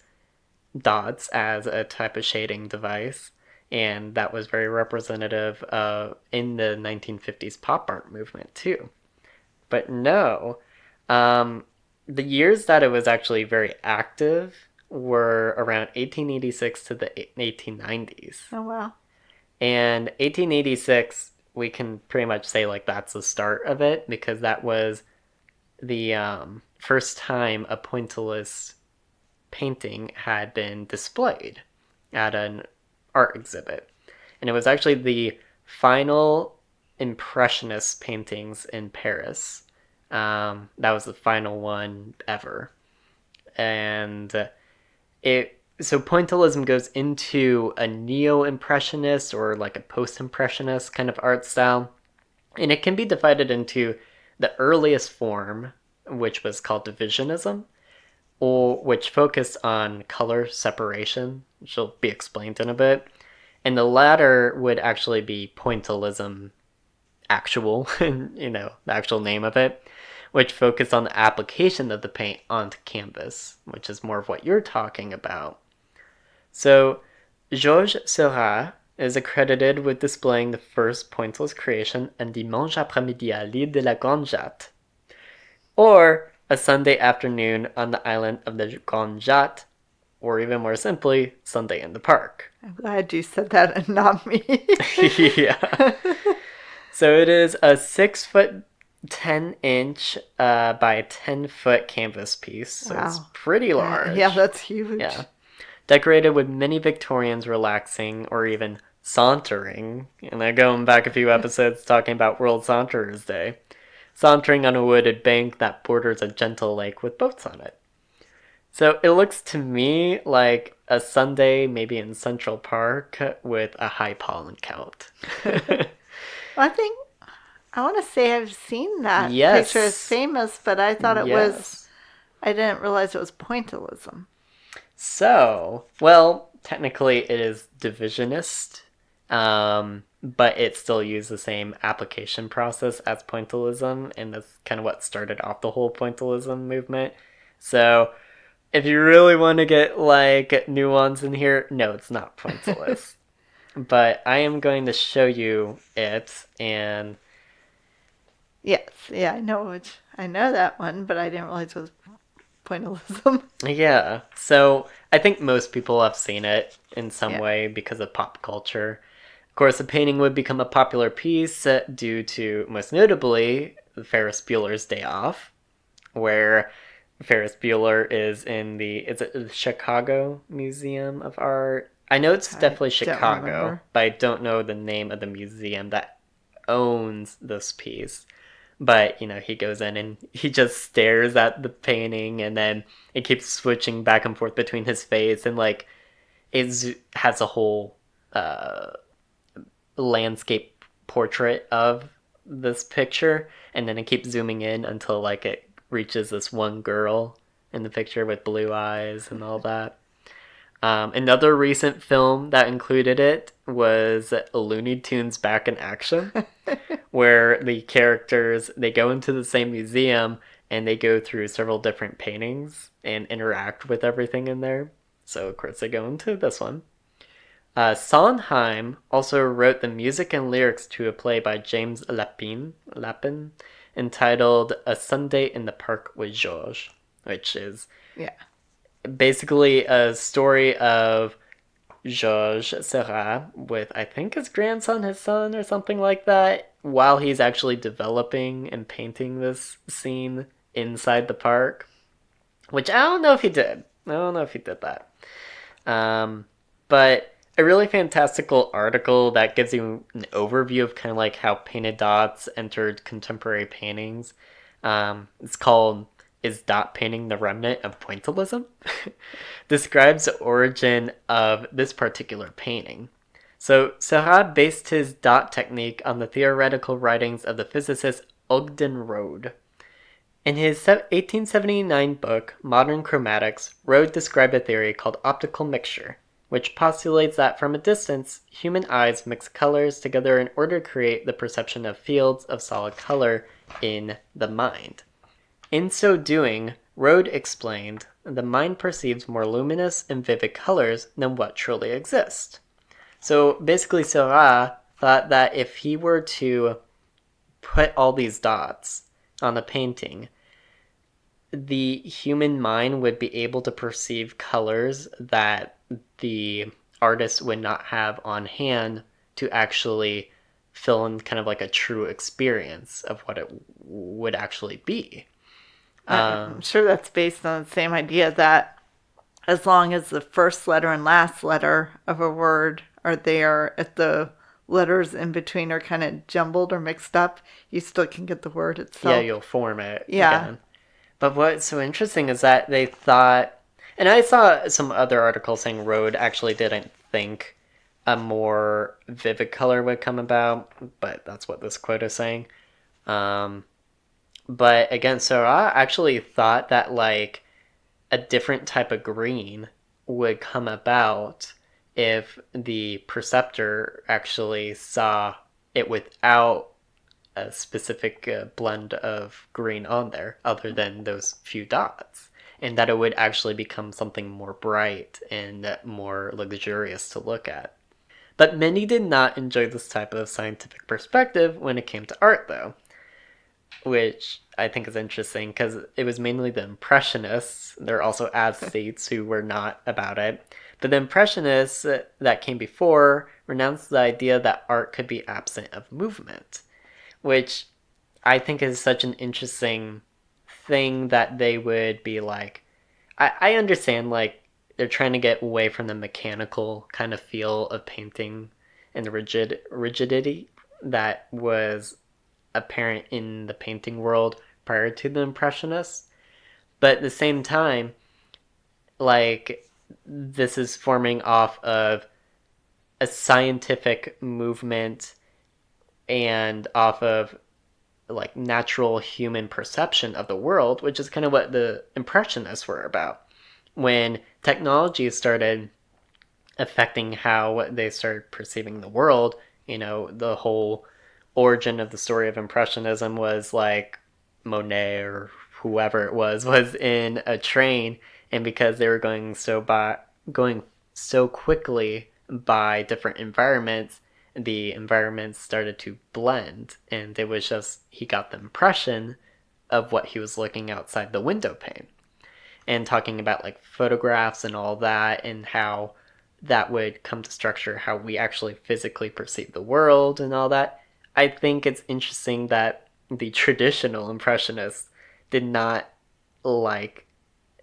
dots as a type of shading device, and that was very representative in the 1950s pop art movement too. But no, the years that it was actually very active were around 1886 to the 1890s. Oh, wow. And 1886, we can pretty much say like that's the start of it, because that was the first time a pointillist painting had been displayed at an art exhibit. And it was actually the final Impressionist paintings in Paris. That was the final one ever. And so pointillism goes into a neo-impressionist or like a post-impressionist kind of art style. And it can be divided into the earliest form, which was called divisionism, or which focused on color separation, which will be explained in a bit. And the latter would actually be pointillism actual, the actual name of it, which focus on the application of the paint onto canvas, which is more of what you're talking about. So, Georges Seurat is accredited with displaying the first pointless creation Un dimanche après-midi à l'île de la Grande Jatte, or A Sunday Afternoon on the Island of the Grande Jatte, or even more simply, Sunday in the Park. I'm glad you said that and not me. Yeah. So it is a 6 foot 10-inch by 10-foot canvas piece. So it's pretty large. Yeah, that's huge. Yeah. Decorated with many Victorians relaxing or even sauntering. And I'm going back a few episodes talking about World Saunterers Day. Sauntering on a wooded bank that borders a gentle lake with boats on it. So it looks to me like a Sunday maybe in Central Park with a high pollen count. I think, I want to say I've seen that Yes. picture. It's famous, but I thought it was, I didn't realize it was pointillism. So, well, technically it is divisionist, but it still used the same application process as pointillism, and that's kind of what started off the whole pointillism movement. So, if you really want to get, like, nuance in here, no, it's not pointillist. But I am going to show you it, and... Yes, yeah, I know that one, but I didn't realize it was pointillism. Yeah, so I think most people have seen it in some Yeah. way because of pop culture. Of course, the painting would become a popular piece due to, most notably, Ferris Bueller's Day Off, where Ferris Bueller is it the Chicago Museum of Art? I know it's definitely Chicago, but I don't know the name of the museum that owns this piece. But, you know, he goes in and he just stares at the painting, and then it keeps switching back and forth between his face, and, like, it has a whole landscape portrait of this picture, and then it keeps zooming in until, like, it reaches this one girl in the picture with blue eyes and all that. Another recent film that included it was Looney Tunes Back in Action, where the characters, they go into the same museum and they go through several different paintings and interact with everything in there. So, of course, they go into this one. Sondheim also wrote the music and lyrics to a play by James Lapin entitled A Sunday in the Park with Georges, which is... Yeah. basically a story of Georges Seurat with, I think, his grandson, his son, or something like that, while he's actually developing and painting this scene inside the park. Which I don't know if he did. I don't know if he did that. But a really fantastical article that gives you an overview of kind of like how painted dots entered contemporary paintings. It's called Is Dot Painting the Remnant of Pointillism? Describes the origin of this particular painting. So, Seurat based his dot technique on the theoretical writings of the physicist Ogden Rode. In his 1879 book, Modern Chromatics, Rode described a theory called optical mixture, which postulates that from a distance, human eyes mix colors together in order to create the perception of fields of solid color in the mind. In so doing, Rode explained, the mind perceives more luminous and vivid colors than what truly exist. So basically, Seurat thought that if he were to put all these dots on a painting, the human mind would be able to perceive colors that the artist would not have on hand to actually fill in kind of like a true experience of what it would actually be. I'm sure that's based on the same idea that as long as the first letter and last letter of a word are there, if the letters in between are kind of jumbled or mixed up, you still can get the word itself. Yeah, you'll form it Yeah. again. But what's so interesting is that they thought, and I saw some other articles saying Rode actually didn't think a more vivid color would come about, but that's what this quote is saying. But again, Seurat actually thought that like a different type of green would come about if the perceptor actually saw it without a specific blend of green on there other than those few dots, and that it would actually become something more bright and more luxurious to look at. But many did not enjoy this type of scientific perspective when it came to art, though, which I think is interesting because it was mainly the Impressionists. There are also aesthetes who were not about it. But the Impressionists that came before renounced the idea that art could be absent of movement, which I think is such an interesting thing that they would be like. I understand, like, they're trying to get away from the mechanical kind of feel of painting and the rigidity that was apparent in the painting world prior to the Impressionists. But at the same time, like, this is forming off of a scientific movement and off of like natural human perception of the world, which is kind of what the Impressionists were about. When technology started affecting how they started perceiving the world, the whole origin of the story of Impressionism was like Monet or whoever it was in a train, and because they were going so quickly by different environments, the environments started to blend, and it was just he got the impression of what he was looking outside the window pane, and talking about like photographs and all that, and how that would come to structure how we actually physically perceive the world and all that. I think it's interesting that the traditional Impressionists did not like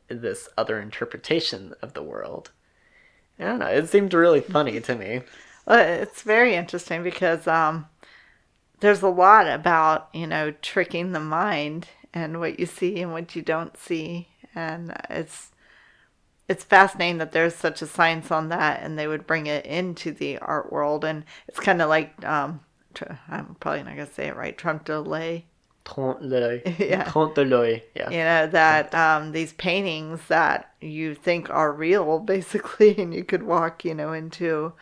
this other interpretation of the world. I don't know. It seemed really funny to me. Well, it's very interesting because there's a lot about, tricking the mind and what you see and what you don't see. And it's fascinating that there's such a science on that, and they would bring it into the art world. And it's kind of like, I'm probably not going to say it right, trompe l'oeil. Trompe l'oeil. Yeah. Trompe l'oeil, yeah. That these paintings that you think are real, basically, and you could walk, into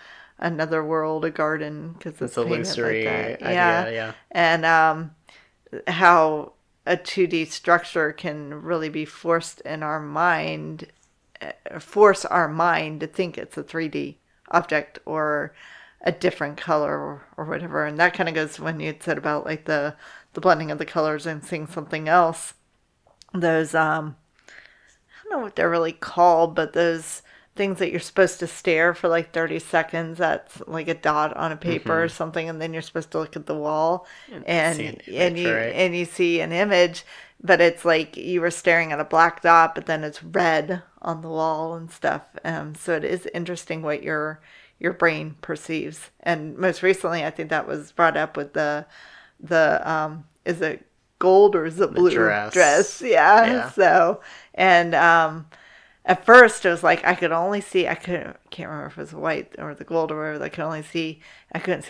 another world, a garden, because it's painted illusory like that. idea, yeah. And how a 2D structure can really be forced in our mind, force our mind to think it's a 3D object or a different color or whatever. And that kind of goes when you said about like the blending of the colors and seeing something else. Those, I don't know what they're really called, but those things that you're supposed to stare for like 30 seconds, that's like a dot on a paper or something, and then you're supposed to look at the wall and you see an image, but it's like you were staring at a black dot, but then it's red on the wall and stuff. So it is interesting what your brain perceives. And most recently, I think that was brought up with the is it gold or is it blue dress? Yeah. So, and at first it was like I can't remember if it was white or the gold or whatever. I couldn't see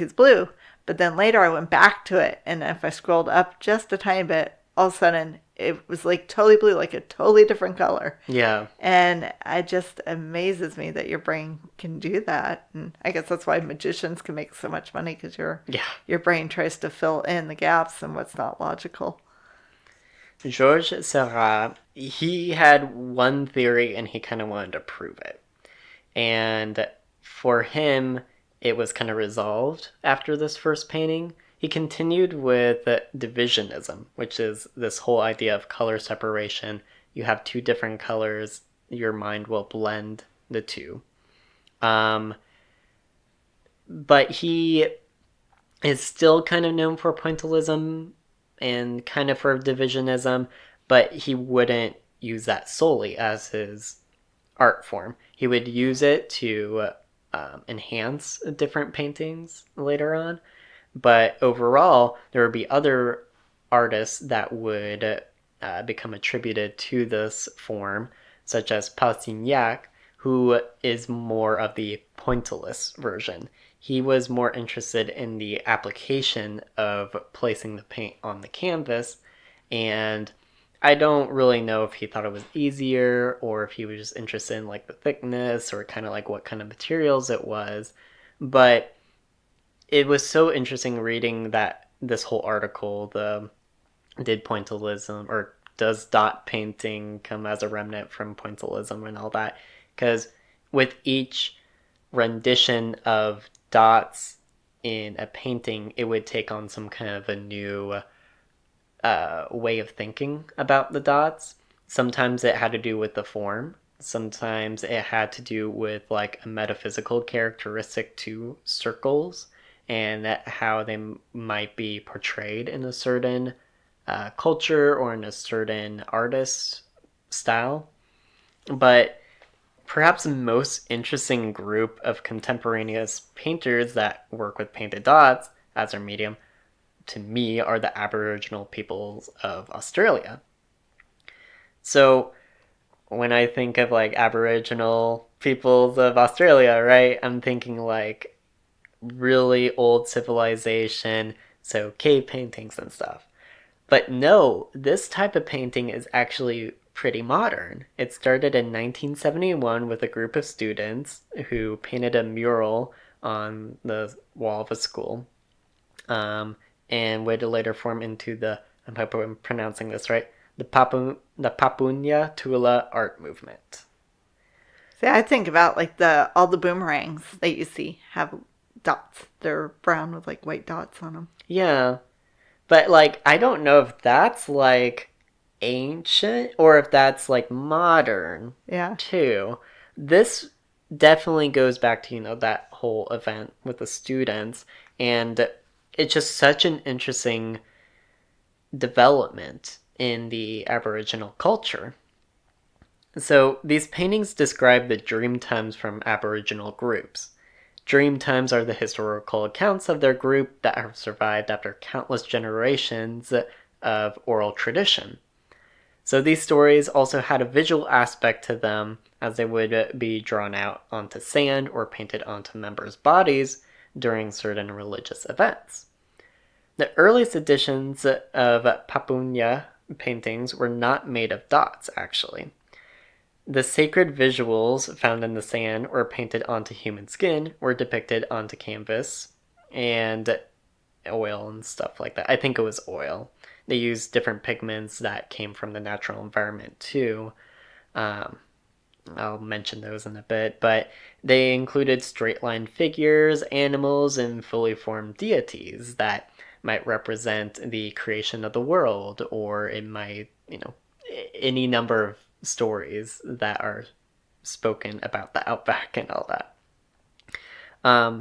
the blue. But then later I went back to it, and if I scrolled up just a tiny bit, all of a sudden it was like totally blue, like a totally different color. Yeah. And it just amazes me that your brain can do that. And I guess that's why magicians can make so much money, because your brain tries to fill in the gaps and what's not logical. Georges Seurat, he had one theory and he kind of wanted to prove it. And for him, it was kind of resolved after this first painting. He continued with divisionism, which is this whole idea of color separation. You have two different colors, your mind will blend the two. But he is still kind of known for pointillism and kind of for divisionism, but he wouldn't use that solely as his art form. He would use it to enhance different paintings later on. But overall, there would be other artists that would become attributed to this form, such as Passignac, who is more of the pointillist version. He was more interested in the application of placing the paint on the canvas, and I don't really know if he thought it was easier or if he was just interested in like the thickness or kind of like what kind of materials it was. But it was so interesting reading that this whole article, did pointillism, or does dot painting come as a remnant from pointillism and all that? Because with each rendition of dots in a painting, it would take on some kind of a new way of thinking about the dots. Sometimes it had to do with the form. Sometimes it had to do with like a metaphysical characteristic to circles and how they might be portrayed in a certain culture or in a certain artist style. But perhaps the most interesting group of contemporaneous painters that work with painted dots as their medium, to me, are the Aboriginal peoples of Australia. So when I think of like Aboriginal peoples of Australia, right, I'm thinking like really old civilization, so cave paintings and stuff. But no, this type of painting is actually pretty modern. It started in 1971 with a group of students who painted a mural on the wall of a school, and would later form into I hope I'm pronouncing this right, the Papunya Tula art movement. See, I think about like all the boomerangs that you see have dots. They're brown with like white dots on them. Yeah, but like I don't know if that's like ancient or if that's like modern Yeah. too. This definitely goes back to, that whole event with the students, and it's just such an interesting development in the Aboriginal culture. So these paintings describe the dream times from Aboriginal groups. Dream times are the historical accounts of their group that have survived after countless generations of oral tradition. So these stories also had a visual aspect to them, as they would be drawn out onto sand or painted onto members' bodies during certain religious events. The earliest editions of Papunya paintings were not made of dots, actually. The sacred visuals found in the sand or painted onto human skin were depicted onto canvas and oil and stuff like that. I think it was oil. They used different pigments that came from the natural environment too. I'll mention those in a bit, but they included straight line figures, animals, and fully formed deities that might represent the creation of the world, or it might, any number of stories that are spoken about the outback and all that.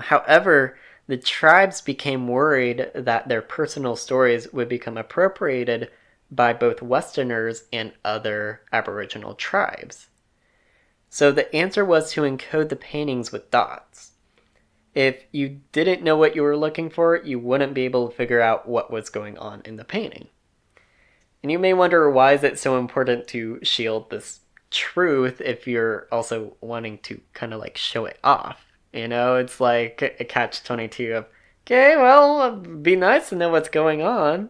However, the tribes became worried that their personal stories would become appropriated by both Westerners and other Aboriginal tribes. So the answer was to encode the paintings with dots. If you didn't know what you were looking for, you wouldn't be able to figure out what was going on in the painting. And you may wonder, why is it so important to shield this truth if you're also wanting to kind of like show it off? It's like a catch-22 of, okay, well, it'd be nice to know what's going on.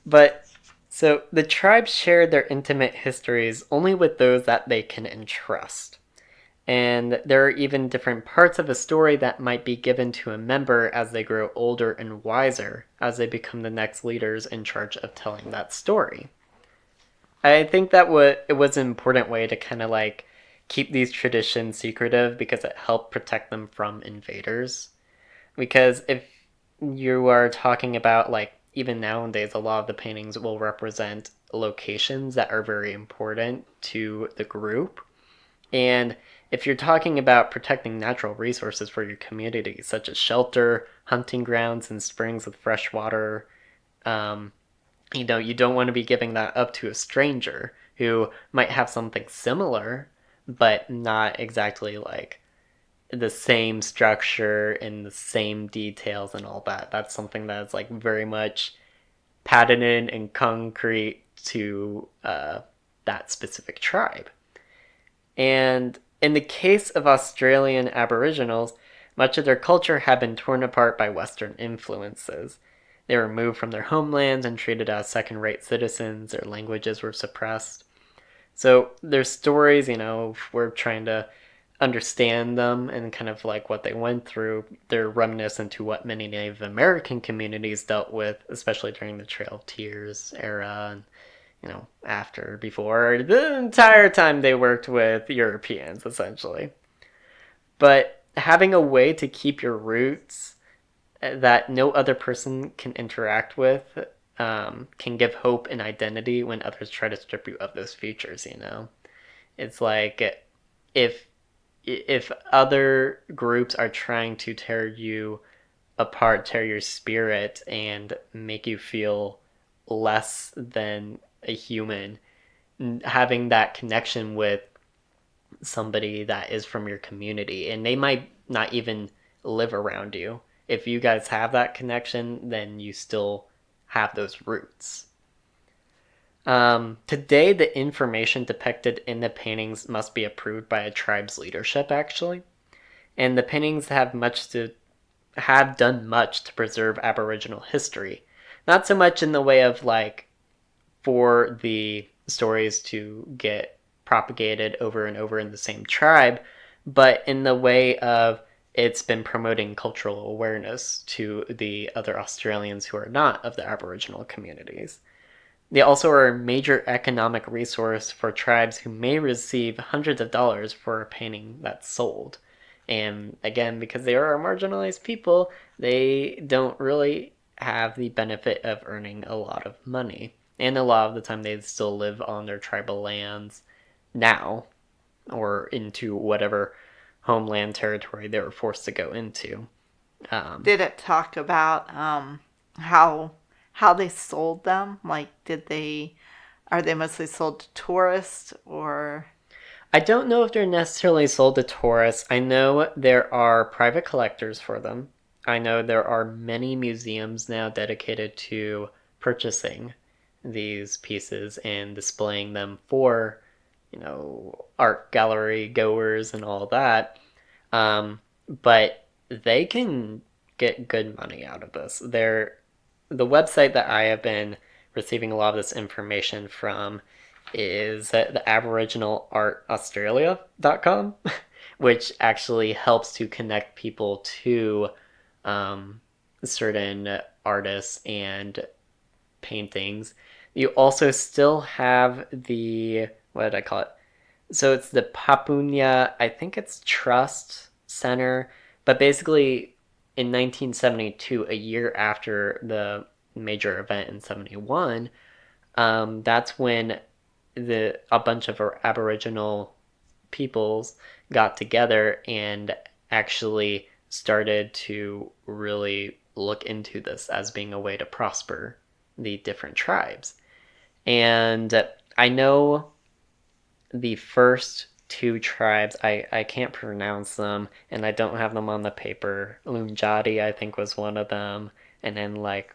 But, so the tribes shared their intimate histories only with those that they can entrust. And there are even different parts of a story that might be given to a member as they grow older and wiser, as they become the next leaders in charge of telling that story. I think that it was an important way to kind of like keep these traditions secretive, because it helped protect them from invaders. Because if you are talking about, like, even nowadays, a lot of the paintings will represent locations that are very important to the group. And if you're talking about protecting natural resources for your community, such as shelter, hunting grounds, and springs with fresh water, you don't want to be giving that up to a stranger who might have something similar, but not exactly like the same structure and the same details and all that. That's something that's like very much patented and concrete to that specific tribe. And in the case of Australian Aboriginals, much of their culture had been torn apart by Western influences. They were moved from their homelands and treated as second-rate citizens. Their languages were suppressed. So their stories, we're trying to understand them and kind of like what they went through, they're reminiscent to what many Native American communities dealt with, especially during the Trail of Tears era and, after, before, the entire time they worked with Europeans, essentially. But having a way to keep your roots that no other person can interact with can give hope and identity when others try to strip you of those features. It's like if if other groups are trying to tear you apart, tear your spirit, and make you feel less than a human, having that connection with somebody that is from your community, and they might not even live around you. If you guys have that connection, then you still have those roots. Today, the information depicted in the paintings must be approved by a tribe's leadership, actually. And the paintings have done much to preserve Aboriginal history. Not so much in the way of like for the stories to get propagated over and over in the same tribe, but in the way of it's been promoting cultural awareness to the other Australians who are not of the Aboriginal communities. They also are a major economic resource for tribes who may receive hundreds of dollars for a painting that's sold. And again, because they are a marginalized people, they don't really have the benefit of earning a lot of money. And a lot of the time, they still live on their tribal lands now, or into whatever homeland territory they were forced to go into. Did it talk about how they sold them? Like, are they mostly sold to tourists or? I don't know if they're necessarily sold to tourists. I know there are private collectors for them. I know there are many museums now dedicated to purchasing these pieces and displaying them for, art gallery goers and all that. But they can get good money out of this. The website that I have been receiving a lot of this information from is the aboriginal.artaustralia.com, which actually helps to connect people to certain artists and paintings. You also still have what did I call it? So it's the Papunya, I think it's Trust Center, but basically in 1972, a year after the major event in 71, that's when a bunch of Aboriginal peoples got together and actually started to really look into this as being a way to prosper the different tribes. And I know the first two tribes, I can't pronounce them, and I don't have them on the paper. Lunjati, I think, was one of them, and then like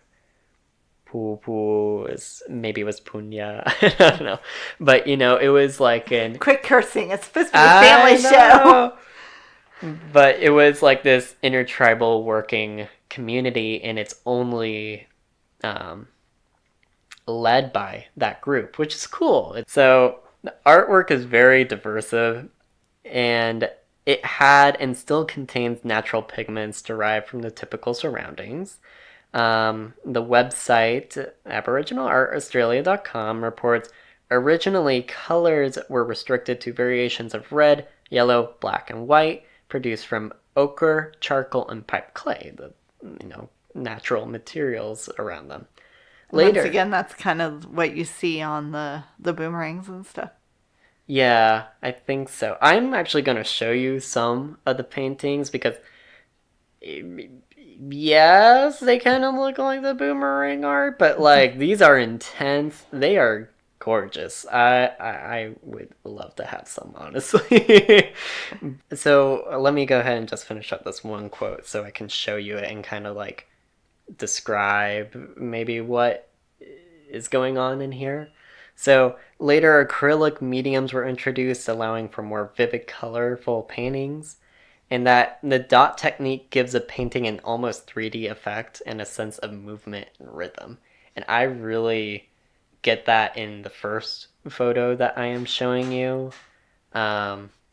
Poo maybe it was Punya. I don't know, but it was like Quit cursing! It's supposed to be a family show. But it was like this intertribal working community, and it's only led by that group, which is cool. So the artwork is very diverse, and it had and still contains natural pigments derived from the typical surroundings. The website, aboriginal.artaustralia.com, reports originally colors were restricted to variations of red, yellow, black, and white, produced from ochre, charcoal, and pipe clay, the natural materials around them. Later, once again, that's kind of what you see on the boomerangs and stuff. Yeah, I think so. I'm actually going to show you some of the paintings because yes, they kind of look like the boomerang art, but like these are intense. They are gorgeous. I would love to have some, honestly. So let me go ahead and just finish up this one quote so I can show you it and kind of like describe maybe what is going on in here. So later acrylic mediums were introduced, allowing for more vivid, colorful paintings. And that the dot technique gives a painting an almost 3D effect and a sense of movement and rhythm. And I really get that in the first photo that I am showing you.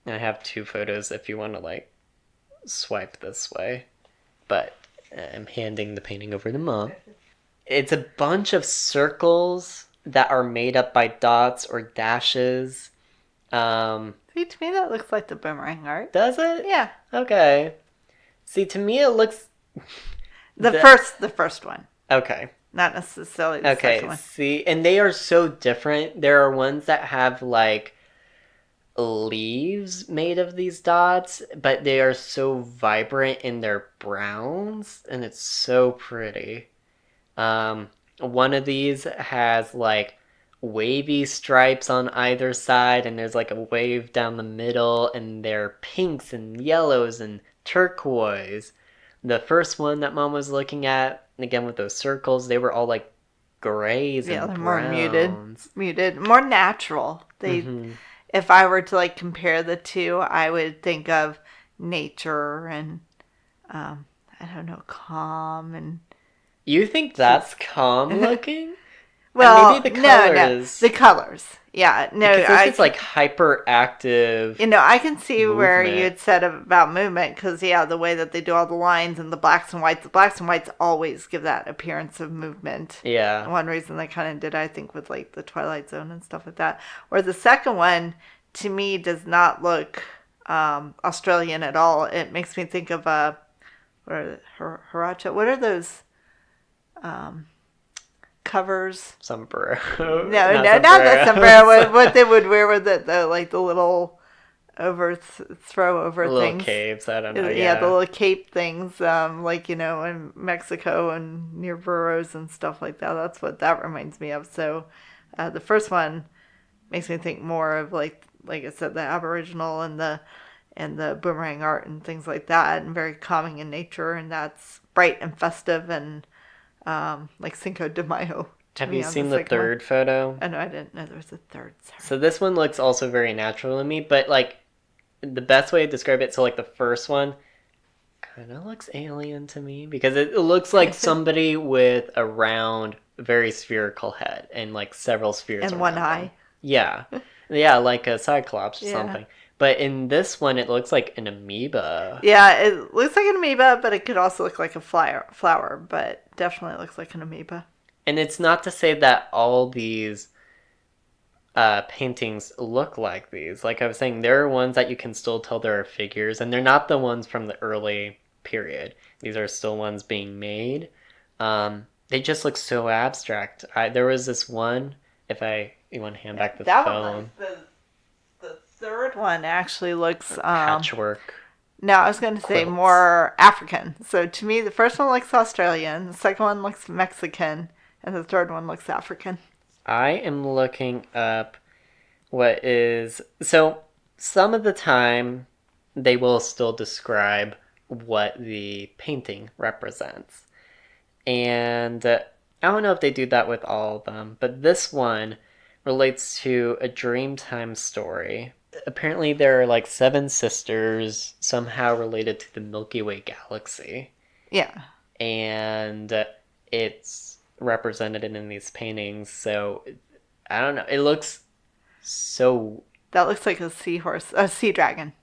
I have 2 photos if you want to like swipe this way, but I'm handing the painting over to Mom. It's a bunch of circles that are made up by dots or dashes. See, to me that looks like the boomerang art. Does it? Yeah. Okay. See, to me it looks The first one. Okay. Not necessarily the second one. See, and they are so different. There are ones that have like leaves made of these dots, but they are so vibrant in their browns, and it's so pretty. One of these has like wavy stripes on either side, and there's like a wave down the middle, and they're pinks and yellows and turquoise. The first one that Mom was looking at, again with those circles, they were all like grays and they're browns. more muted, more natural. If I were to like compare the two, I would think of nature and I don't know, calm and. You think that's calm looking? Well, and maybe the colors. No, the colors. Yeah, no, because it's like hyperactive. I can see movement. where you had said about movement because the way that they do all the lines and the blacks and whites always give that appearance of movement. Yeah. One reason they kind of did, I think, with like the Twilight Zone and stuff like that. Where the second one, to me, does not look Australian at all. It makes me think of Hiracha. What are those? Covers. Sombrero. No, not the sombrero. What they would wear with the little throw over little things. capes. I don't know. Yeah, the little cape things. In Mexico and near burros and stuff like that. That's what that reminds me of. So, the first one makes me think more of like I said, the Aboriginal and the boomerang art and things like that, and very calming in nature. And that's bright and festive and. Like Cinco de Mayo. Have you seen the third photo? Oh, no, I didn't know there was a third. Sorry. So this one looks also very natural to me, but like the best way to describe it, so like the first one kind of looks alien to me because it looks like somebody with a round, very spherical head and like several spheres. And one eye. Yeah. Yeah, like a cyclops or something. But in this one, it looks like an amoeba. Yeah, it looks like an amoeba, but it could also look like a flower, but definitely looks like an amoeba. And it's not to say that all these paintings look like these. Like I was saying, there are ones that you can still tell there are figures, and they're not the ones from the early period. These are still ones being made. They just look so abstract. There was this one, you want to hand back the phone. The third one actually looks patchwork. No, I was going to say more African. So to me, the first one looks Australian, the second one looks Mexican, and the third one looks African. I am looking up so some of the time they will still describe what the painting represents. And I don't know if they do that with all of them, but this one relates to a Dreamtime story. Apparently there are like 7 sisters somehow related to the Milky Way galaxy. Yeah. And it's represented in these paintings, so I don't know. It looks so... That looks like a sea dragon.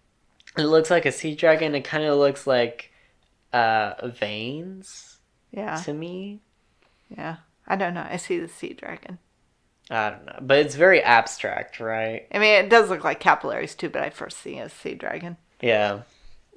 It looks like a sea dragon. It kind of looks like veins to me. Yeah. I don't know. I see the sea dragon. I don't know. But it's very abstract, right? I mean, it does look like capillaries too, but I first see a sea dragon. Yeah.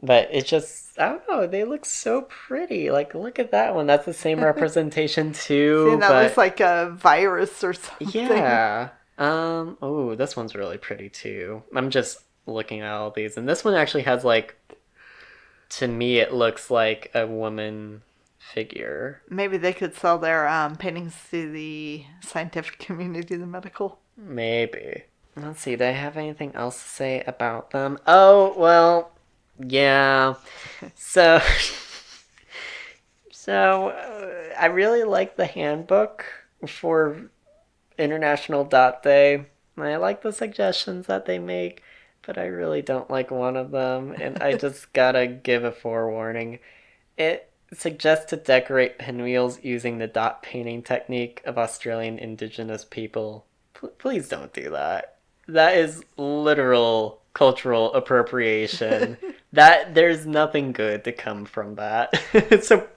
But it's just, I don't know, they look so pretty. Like, look at that one. That's the same representation too. See, that looks like a virus or something. Yeah. Oh, this one's really pretty too. I'm just looking at all these. And this one actually has like, to me, it looks like a woman figure. Maybe they could sell their paintings to the scientific community, the medical. Maybe. Let's see, do I have anything else to say about them? Oh, well, yeah. So I really like the handbook for International Dot Day. I like the suggestions that they make, but I really don't like one of them, and I just gotta give a forewarning. It suggests to decorate pinwheels using the dot painting technique of Australian Indigenous people. Please don't do that. That is literal cultural appropriation. That there's nothing good to come from that. So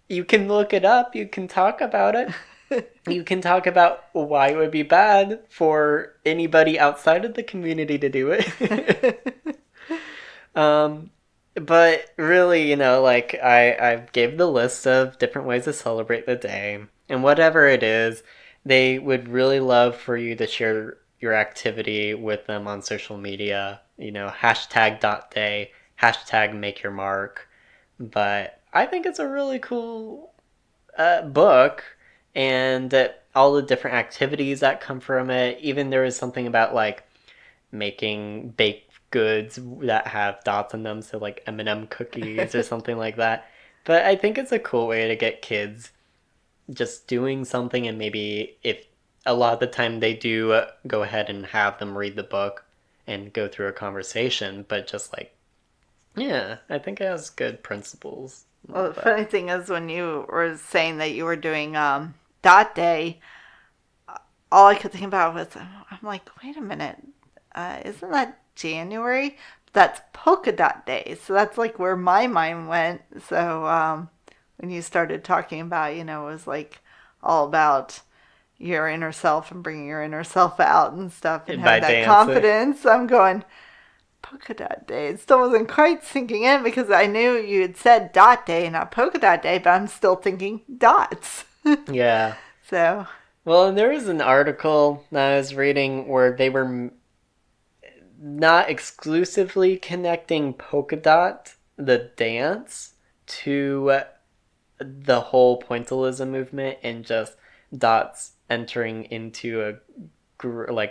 you can look it up, you can talk about it. You can talk about why it would be bad for anybody outside of the community to do it. But really, like I gave the list of different ways to celebrate the day. And whatever it is, they would really love for you to share your activity with them on social media. #.day, #makeyourmark. But I think it's a really cool book, and all the different activities that come from it. Even there was something about like making baked goods that have dots in them, so like M&M cookies or something like that. But I think it's a cool way to get kids just doing something, and maybe if a lot of the time they do go ahead and have them read the book and go through a conversation, but just like, yeah, I think it has good principles. Well, the funny thing is, when you were saying that you were doing Dot Day, all I could think about was, I'm like, wait a minute, isn't that January? That's Polka Dot Day. So that's like where my mind went. So when you started talking about, it was like all about your inner self and bringing your inner self out and stuff, and having that confidence, I'm going, Polka Dot Day. It still wasn't quite sinking in because I knew you had said Dot Day, not Polka Dot Day, but I'm still thinking dots. Yeah. So. Well, and there was an article that I was reading where they were not exclusively connecting polka dot, the dance, to the whole pointillism movement, and just dots entering into a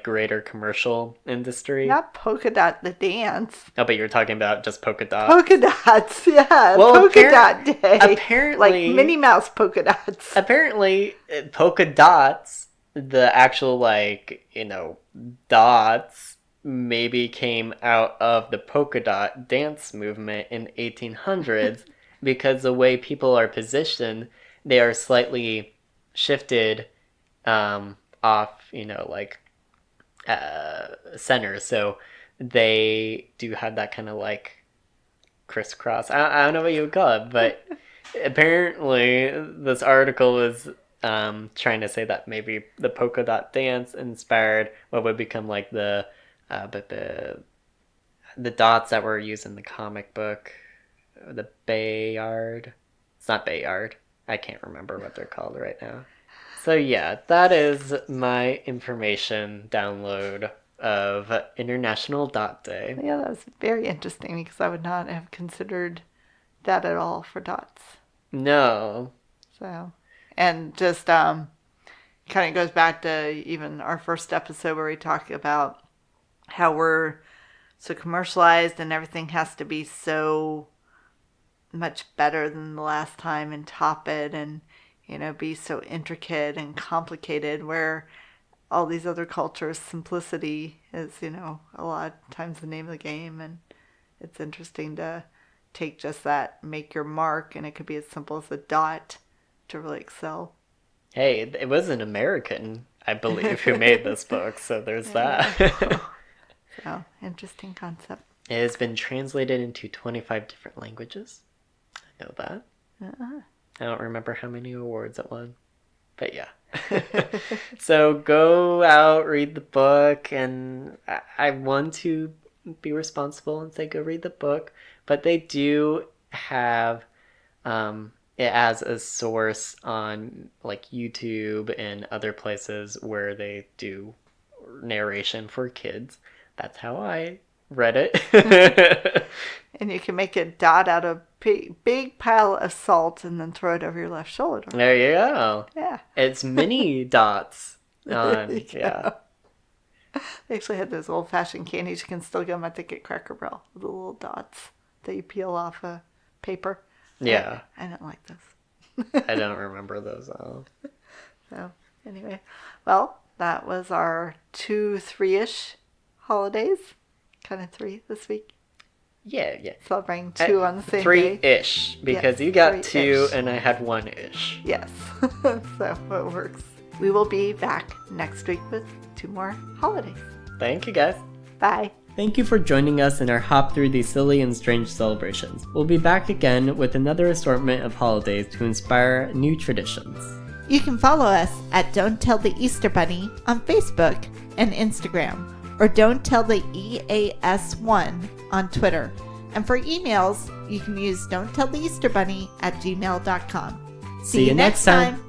greater commercial industry. Not polka dot, the dance. Oh, but you're talking about just polka dots. Polka dots, yeah. Well, polka dot day. Apparently, like Minnie Mouse polka dots. Apparently, polka dots, the actual dots, maybe came out of the polka dot dance movement in 1800s because the way people are positioned, they are slightly shifted off, center. So they do have that kind of like crisscross. I don't know what you would call it, but apparently this article was trying to say that maybe the polka dot dance inspired what would become like the dots that were used in the comic book, the Bayard. It's not Bayard. I can't remember what they're called right now. So yeah, that is my information download of International Dot Day. Yeah, that was very interesting because I would not have considered that at all for dots. No. So, and just kind of goes back to even our first episode where we talk about how we're so commercialized and everything has to be so much better than the last time and top it and be so intricate and complicated, where all these other cultures, simplicity is, a lot of times the name of the game. And it's interesting to take just that, make your mark, and it could be as simple as a dot to really excel. Hey, it was an American, I believe, who made this book, so there's that. So, interesting concept. It has been translated into 25 different languages. I know that. Uh-huh. I don't remember how many awards it won, but yeah. So go out, read the book, and I want to be responsible and say go read the book, but they do have it as a source on like YouTube and other places where they do narration for kids. That's how I read it. And you can make a dot out of big pile of salt and then throw it over your left shoulder. There you go. Yeah. It's mini dots. Yeah. They actually had those old-fashioned candies. You can still get them at the Cracker Barrel. The little dots that you peel off a paper. Yeah. I don't like those. I don't remember those at all. So, anyway. Well, that was our 2-3-ish holidays. Kind of 3 this week. Yeah. Celebrating 2 on the same day. 3-ish, because you got 2 and I had 1-ish. Yes. So it works. We will be back next week with 2 more holidays. Thank you, guys. Bye. Thank you for joining us in our hop through these silly and strange celebrations. We'll be back again with another assortment of holidays to inspire new traditions. You can follow us at Don't Tell the Easter Bunny on Facebook and Instagram, or Don't Tell the EAS1 on Twitter. And for emails, you can use Don't Tell the Easter Bunny at gmail.com. See you next time.